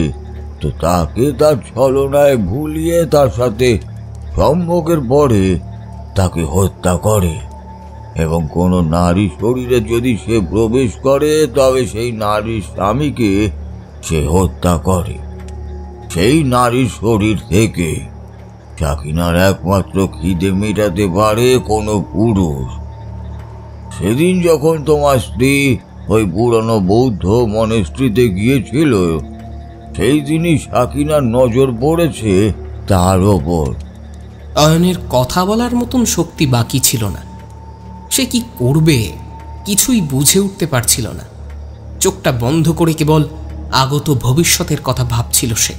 তো তাকে তার ছলনায় ভুলিয়ে তার সাথে সম্ভোগের পরে তাকে হত্যা করে, এবং কোনো নারী শরীরে যদি সে প্রবেশ করে তবে সেই নারীর স্বামীকে সে হত্যা করে। সেই নারীর শরীর থেকে সাকিনার একমাত্র খিদে মেটাতে পারে কোনো পুরুষ। সেদিন যখন তোমার স্ত্রী ওই পুরনো বৌদ্ধ মনেস্ট্রিতে গিয়েছিল সেই দিনই সাকিনার নজর পড়েছে তার ওপর। অয়নের কথা বলার মতন শক্তি বাকি ছিল না। সে কি করবে কিছুই বুঝে উঠতে পারছিল না। চোখটা বন্ধ করে কেবল আগত ভবিষ্যতের কথা ভাবছিল সে।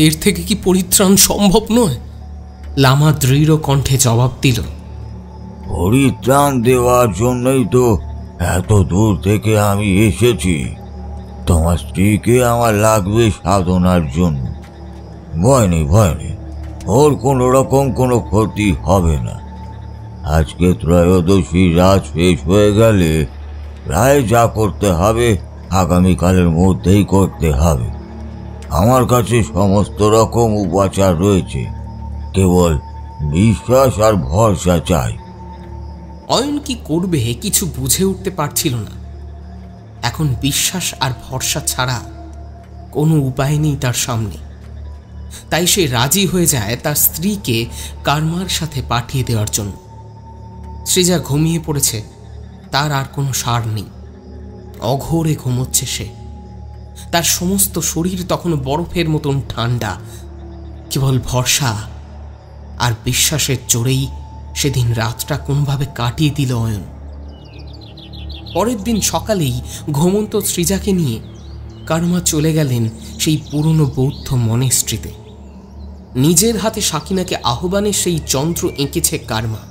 এর থেকে কি পরিত্রাণ সম্ভব নয়? লামা দৃঢ় কণ্ঠে জবাব দিল, পরিত্রাণ দেওয়ার জন্যই তো এত দূর থেকে আমি এসেছি। তোমার স্ত্রীকে আমার লাগবে সাধনার জন্য। ভয় নেই, ভয় নেই, ওর কোনো রকম কোনো ক্ষতি হবে না। আজকে ত্রয়োদশী রাত শেষ হয়ে গেলে প্রায় যা করতে হবে আগামীকালের মধ্যেই করতে হবে। আমার কাছে সমস্ত রকম উপাচার রয়েছে, কেবল বিশ্বাস আর ভরসা চাই। অয়ন কি করবে কিছু বুঝে উঠতে পারছিল না। এখন বিশ্বাস আর ভরসা ছাড়া কোনো উপায় নেই তার সামনে। তাই সে রাজি হয়ে যায় তার স্ত্রীকে কার্মার সাথে পাঠিয়ে দেওয়ার জন্য। সৃজা ঘুমিয়ে পড়েছে, তার আর কোনো সার নেই। অঘোরে ঘুমোচ্ছে সে। তার সমস্ত শরীর তখনও বরফের মতন ঠান্ডা। কেবল ভরসা আর বিশ্বাসের জোরেই সেদিন রাতটা কোনোভাবে কাটিয়ে দিল অয়ন। পরের দিন সকালেই ঘুমন্ত সৃজাকে নিয়ে কার্মা চলে গেলেন সেই পুরনো বৌদ্ধ মনেস্ট্রিতে। নিজের হাতে সাকিনাকে আহ্বানের সেই যন্ত্র এঁকেছে কার্মা।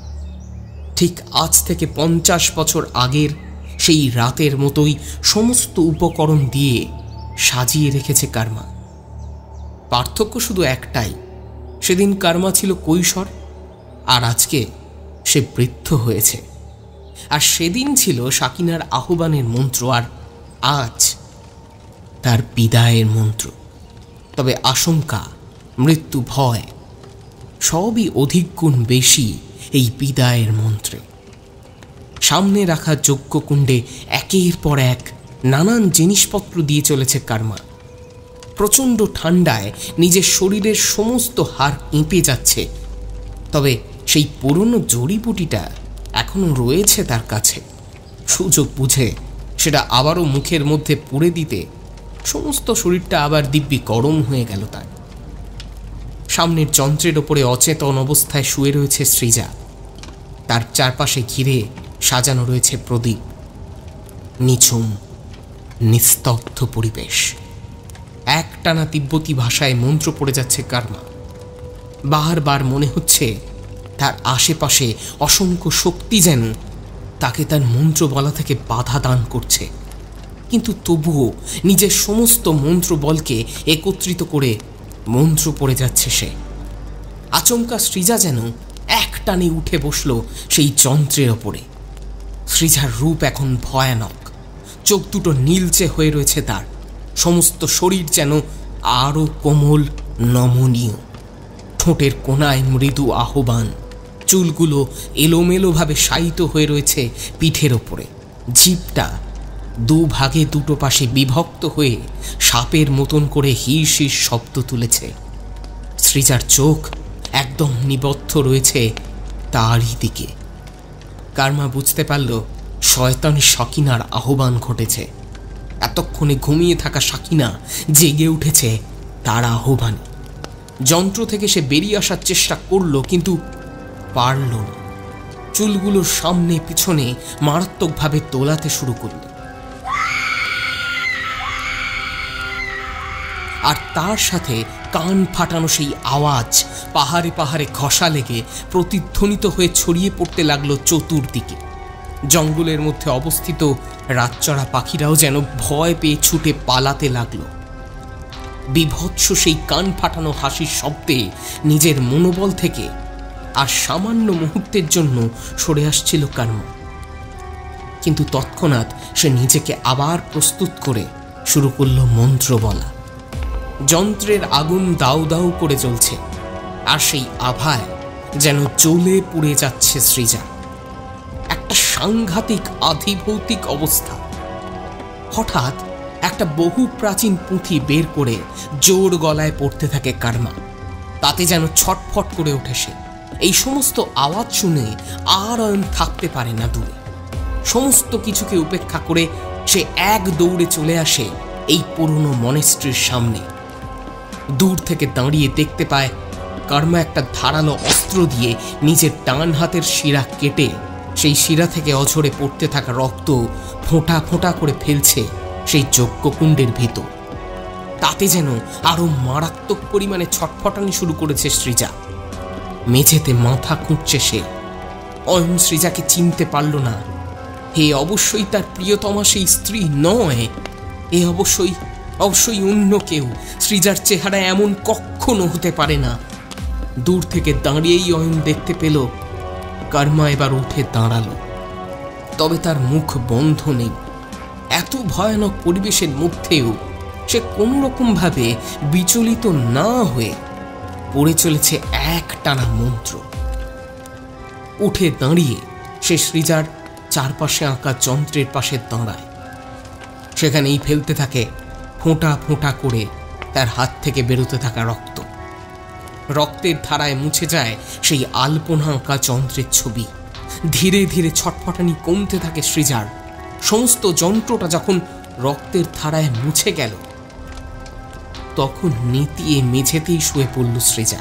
ঠিক আজ থেকে 50 বছর আগের সেই রাতের মতোই সমস্ত উপকরণ দিয়ে সাজিয়ে রেখেছে কার্মা। পার্থক্য শুধু একটাই, সেদিন কার্মা ছিল কৈশোর আর আজকে সে বৃদ্ধ হয়েছে। আর সেদিন ছিল সাকিনার আহ্বানের মন্ত্র, আর আজ তার বিদায়ের মন্ত্র। তবে আশঙ্কা, মৃত্যু, ভয় সবই অধিক গুণ বেশি এই বিদায়ের মন্ত্রে। সামনে রাখা যজ্ঞকুণ্ডে একের পর এক নানান জিনিসপত্র দিয়ে চলেছে কার্মা। প্রচণ্ড ঠান্ডায় নিজের শরীরের সমস্ত হাড় কেঁপে যাচ্ছে। তবে সেই পুরনো জড়িবুটিটা এখনো রয়েছে তার কাছে। সুযোগ বুঝে সেটা আবারও মুখের মধ্যে পুরে দিতে সমস্ত শরীরটা আবার দিব্যি গরম হয়ে গেল তার। সামনের যন্ত্রের ওপরে অচেতন অবস্থায় শুয়ে রয়েছে সৃজা। তার চারপাশে ঘিরে সাজানো রয়েছে প্রদীপ। নিঝুম নিস্তব্ধ পরিবেশ। একটানা তিব্বতী ভাষায় মন্ত্র পড়ে যাচ্ছে কার্মা। বারবার মনে হচ্ছে তার আশেপাশে অসংখ্য শক্তি যেন তাকে তার মন্ত্র বলা থেকে বাধা দান করছে। কিন্তু তবুও নিজের সমস্ত মন্ত্র বলকে একত্রিত করে মন্ত্র পড়ে যাচ্ছে সে। আচমকা সৃজা যেন একটানে উঠে বসল সেই যন্ত্রের ওপরে। সৃজার রূপ এখন ভয়ানক। চোখ দুটো নীলচে হয়ে রয়েছে তার। সমস্ত শরীর যেন আরও কোমল, নমনীয়। ঠোঁটের কোনায় মৃদু আহ্বান। চুলগুলো এলোমেলোভাবে শায়িত হয়ে রয়েছে পিঠের ওপরে। জিভটা দুভাগে দুটো পাশে বিভক্ত হয়ে সাপের মতন করে হিস হিস শব্দ তুলেছে। সৃজার চোখ একদম নিবদ্ধ রয়েছে তারই দিকে। কার্মা বুঝতে পারল শয়তানি সাকিনার আহ্বান ঘটেছে। এতক্ষণে ঘুমিয়ে থাকা সাকিনা জেগে উঠেছে তার আহ্বানে। যন্ত্র থেকে সে বেরিয়ে আসার চেষ্টা করল, কিন্তু পারল না। চুলগুলোর সামনে পিছনে মারাত্মকভাবে দোলাতে শুরু করল। আর তার সাথে কান ফাটানো সেই আওয়াজ পাহাড়ে পাহাড়ে ঘষা লেগে প্রতিধ্বনিত হয়ে ছড়িয়ে পড়তে লাগলো চতুর্দিকে। জঙ্গলের মধ্যে অবস্থিত রাতচরা পাখিরাও যেন ভয় পেয়ে ছুটে পালাতে লাগলো। বিভৎস সেই কান ফাটানো হাসির শব্দে নিজের মনোবল থেকে আর সামান্য মুহূর্তের জন্য সরে আসছিল কর্মা। কিন্তু তৎক্ষণাৎ সে নিজেকে আবার প্রস্তুত করে শুরু করল মন্ত্র বলা। যন্ত্রের আগুন দাউ দাউ করে জ্বলছে, আর সেই আভায় যেন জ্বলে পুড়ে যাচ্ছে সৃজা। একটা সাংঘাতিক আধিভৌতিক অবস্থা। হঠাৎ একটা বহু প্রাচীন পুঁথি বের করে জোর গলায় পড়তে থাকে কর্মা। তাতে যেন ছটফট করে ওঠে সে। এই সমস্ত আওয়াজ শুনে আর অয়ন থাকতে পারে না দূরে। সমস্ত কিছুকে উপেক্ষা করে সে এক দৌড়ে চলে আসে এই পুরনো মনেস্ট্রির সামনে। দূর থেকে দাঁড়িয়ে দেখতে পায় কর্মা একটা ধারালো অস্ত্র দিয়ে নিজের ডান হাতের শিরা কেটে সেই শিরা থেকে অঝরে পড়তে থাকা রক্ত ফোঁটা ফোঁটা করে ফেলছে সেই যজ্ঞকুণ্ডের ভিতর। তাতে যেন আরো মারাত্মক পরিমাণে ছটফটানি শুরু করেছে সৃজা। মেঝেতে মাথা খুঁজছে সে। অয়ন সৃজাকে চিনতে পারল না। হে অবশ্যই তার প্রিয়তমা সেই স্ত্রী নয়, এ অবশ্যই অবশ্যই অন্য কেউ। সৃজার চেহারা এমন কখনো হতে পারে না। দূর থেকে দাঁড়িয়েই অয়ন দেখতে পেল কর্মা এবার উঠে দাঁড়ালো, তবে তার মুখ বন্ধ নেই। এত ভয়ানক পরিবেশের মধ্যেও সে কোনো রকম ভাবে বিচলিত না হয়ে পড়ে চলেছে এক টানা মন্ত্র। উঠে দাঁড়িয়ে সে সৃজার চারপাশে আঁকা যন্ত্রের পাশে দাঁড়ায়। সেখানেই ফেলতে থাকে ফোঁটা ফোঁটা করে তার হাত থেকে বেরোতে থাকা রক্ত। রক্তের ধারায় মুছে যায় সেই আলপনা আঁকা যন্ত্রের ছবি। ধীরে ধীরে ছটফটানি কমতে থাকে সৃজার। সমস্ত যন্ত্রটা যখন রক্তের ধারায় মুছে গেল, তখন নিতিয়ে মেঝেতেই শুয়ে পড়ল সৃজা।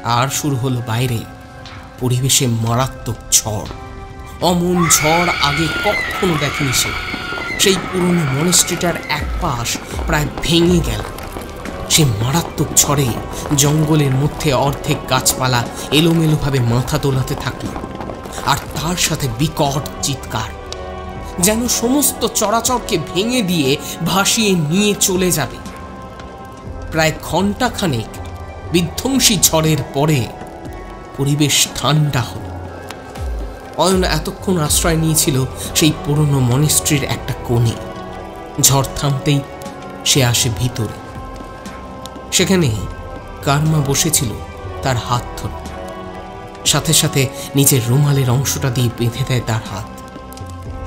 আর শুরু হলো বাইরে পরিবেশে মারাত্মক ঝড়। অমন ঝড় আগে কখনো দেখেনি সে। সেই পুরনো মনেস্ট্রিটার এক পাশ প্রায় ভেঙে গেল। সে মারাত্মক ঝড়ে জঙ্গলের মধ্যে অর্ধেক গাছপালা এলোমেলোভাবে মাথা দোলাতে থাকল, আর তার সাথে বিকট চিৎকার, যেন সমস্ত চরাচরকে ভেঙে দিয়ে ভাসিয়ে নিয়ে চলে যাবে। প্রায় ঘণ্টাখানেক বিধ্বংসী ঝড়ের পরে পরিবেশ ঠান্ডা হল। অয়ন এতক্ষণ আশ্রয় নিয়েছিল সেই পুরনো মনেস্ট্রির একটা কোণে। ঝড় থামতেই সে আসে ভিতরে। সেখানে কর্মা বসেছিল তার হাত ধরে। সাথে সাথে নিজের রুমালের অংশটা দিয়ে বেঁধে দেয় তার হাত।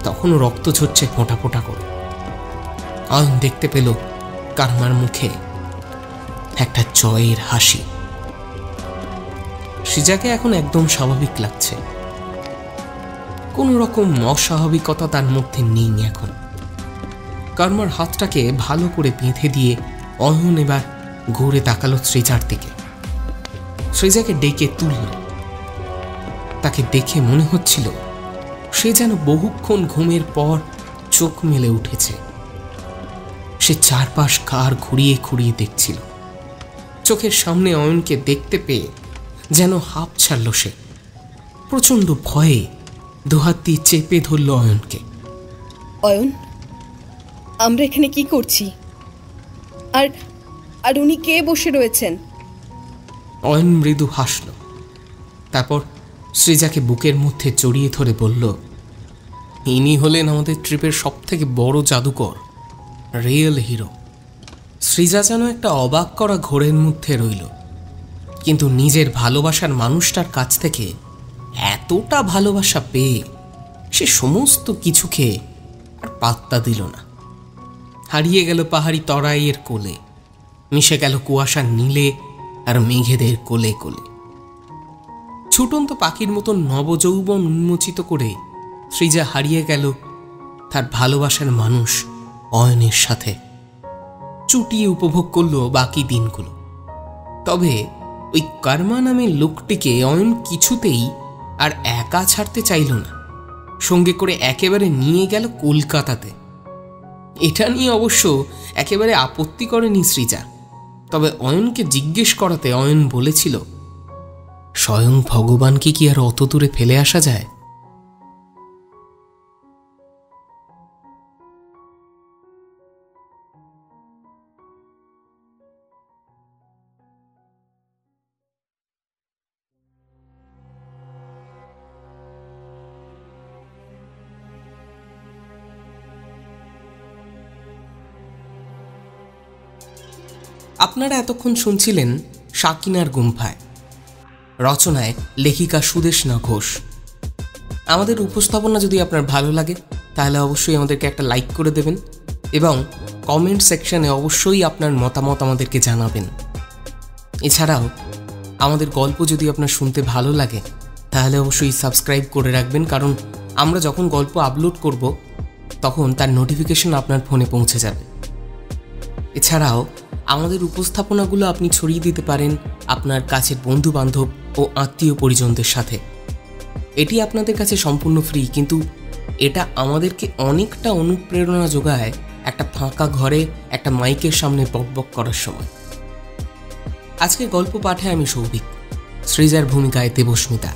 তখনও রক্ত ঝরছে ফোঁটা ফোঁটা করে। অয়ন দেখতে পেল কর্মার মুখে একটা জয়ের হাসি। সৃজাকে এখন একদম স্বাভাবিক লাগছে। কোন রকম অস্বাভাবিকতা তার মধ্যে নেই এখন। কর্মার হাতটাকে ভালো করে বেঁধে দিয়ে অয়ন এবার ঘুরে তাকালো সৃজার দিকে। সৃজাকে ডেকে তুলল। তাকে দেখে মনে হচ্ছিল সে যেন বহুক্ষণ ঘুমের পর চোখ মেলে উঠেছে। সে চারপাশ কার ঘুরিয়ে ঘুরিয়ে দেখছিল। চোখের সামনে অয়নকে দেখতে পেয়ে যেন হাঁপ ছাড়ল সে। প্রচন্ড ভয়ে দুহাত দিয়ে চেপে ধরল অয়নকে। অয়ন, আমরা এখানে কি করছি? আর আর উনি কে বসে রয়েছেন? অয়ন মৃদু হাসল। তারপর সৃজাকে বুকের মধ্যে জড়িয়ে ধরে বলল, ইনি হলেন আমাদের ট্রিপের সব থেকে বড় জাদুকর, রিয়েল হিরো। সৃজা যেন একটা অবাক করা ঘোরের মধ্যে রইল। কিন্তু নিজের ভালোবাসার মানুষটার কাছ থেকে এতটা ভালোবাসা পেয়ে সে সমস্ত কিছুকে আর পাত্তা দিল না। হারিয়ে গেল পাহাড়ি তরাইয়ের কোলে, মিশে গেল কুয়াশার নীলে আর মেঘেদের কোলে কোলে। ছুটন্ত পাখির মতন নবযৌবন উন্মোচিত করে সৃজা হারিয়ে গেল তার ভালোবাসার মানুষ অয়নের সাথে। চুটিয়ে উপভোগ করলো বাকি দিনগুলো। তবে ওই কর্মা নামের লোকটিকে অয়ন কিছুতেই আর একা ছাড়তে চাইল না। সঙ্গে করে একেবারে নিয়ে গেল কলকাতাতে। এটা নিয়ে অবশ্য একেবারে আপত্তি করেনি সৃজা। তবে অয়নকে জিজ্ঞেস করাতে অয়ন বলেছিল, স্বয়ং ভগবানকে কি আর অত দূরে ফেলে আসা যায়? আপনারা এতক্ষণ শুনছিলেন সাকিনার গুম্ফায়। রচনায় লেখিকা সুদেশনা ঘোষ। আমাদের উপস্থাপনা যদি আপনার ভালো লাগে তাহলে অবশ্যই আমাদেরকে একটা লাইক করে দেবেন এবং কমেন্ট সেকশনে অবশ্যই আপনার মতামত আমাদেরকে জানাবেন। এছাড়াও আমাদের গল্প যদি আপনার শুনতে ভালো লাগে তাহলে অবশ্যই সাবস্ক্রাইব করে রাখবেন, কারণ আমরা যখন গল্প আপলোড করব তখন তার নোটিফিকেশন আপনার ফোনে পৌঁছে যাবে। এছাড়াও আমাদের উপস্থাপনাগুলো আপনি ছড়িয়ে দিতে পারেন আপনার কাছের বন্ধু বান্ধব ও আত্মীয় পরিজনদের সাথে। এটি আপনাদের কাছে সম্পূর্ণ ফ্রি, কিন্তু এটা আমাদেরকে অনেকটা অনুপ্রেরণা যোগায় একটা ফাঁকা ঘরে একটা মাইকের সামনে বকবক করার সময়। আজকের গল্প পাঠে আমি সৌভিক, সৃজার ভূমিকায় দেবস্মিতা,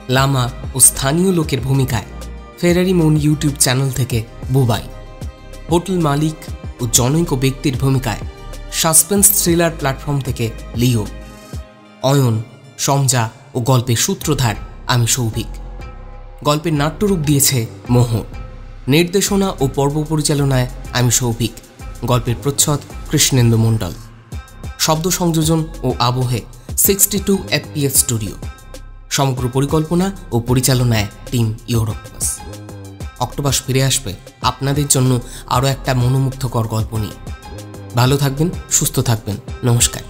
লামা ও স্থানীয় লোকের ভূমিকায় ফেরারি মন ইউটিউব চ্যানেল থেকে বুবাই, হোটেল মালিক ও জনৈক ব্যক্তির ভূমিকায় সাসপেন্স থ্রিলার প্ল্যাটফর্ম থেকে লিও, অয়ন, সমজা ও গল্পের সূত্রধার আমি সৌভিক। গল্পের নাট্যরূপ দিয়েছে মোহন। নির্দেশনা ও পর্ব পরিচালনায় আমি সৌভিক। গল্পের প্রচ্ছদ কৃষ্ণেন্দু মণ্ডল। শব্দ সংযোজন ও আবহে 62 FPS স্টুডিও। সমগ্র পরিকল্পনা ও পরিচালনায় টিম ইওর অক্টোপাস। অক্টোপাস ফিরে আসবে আপনাদের জন্য আরও একটা মনোমুগ্ধকর গল্প নিয়ে। ভালো থাকবেন, সুস্থ থাকবেন। নমস্কার।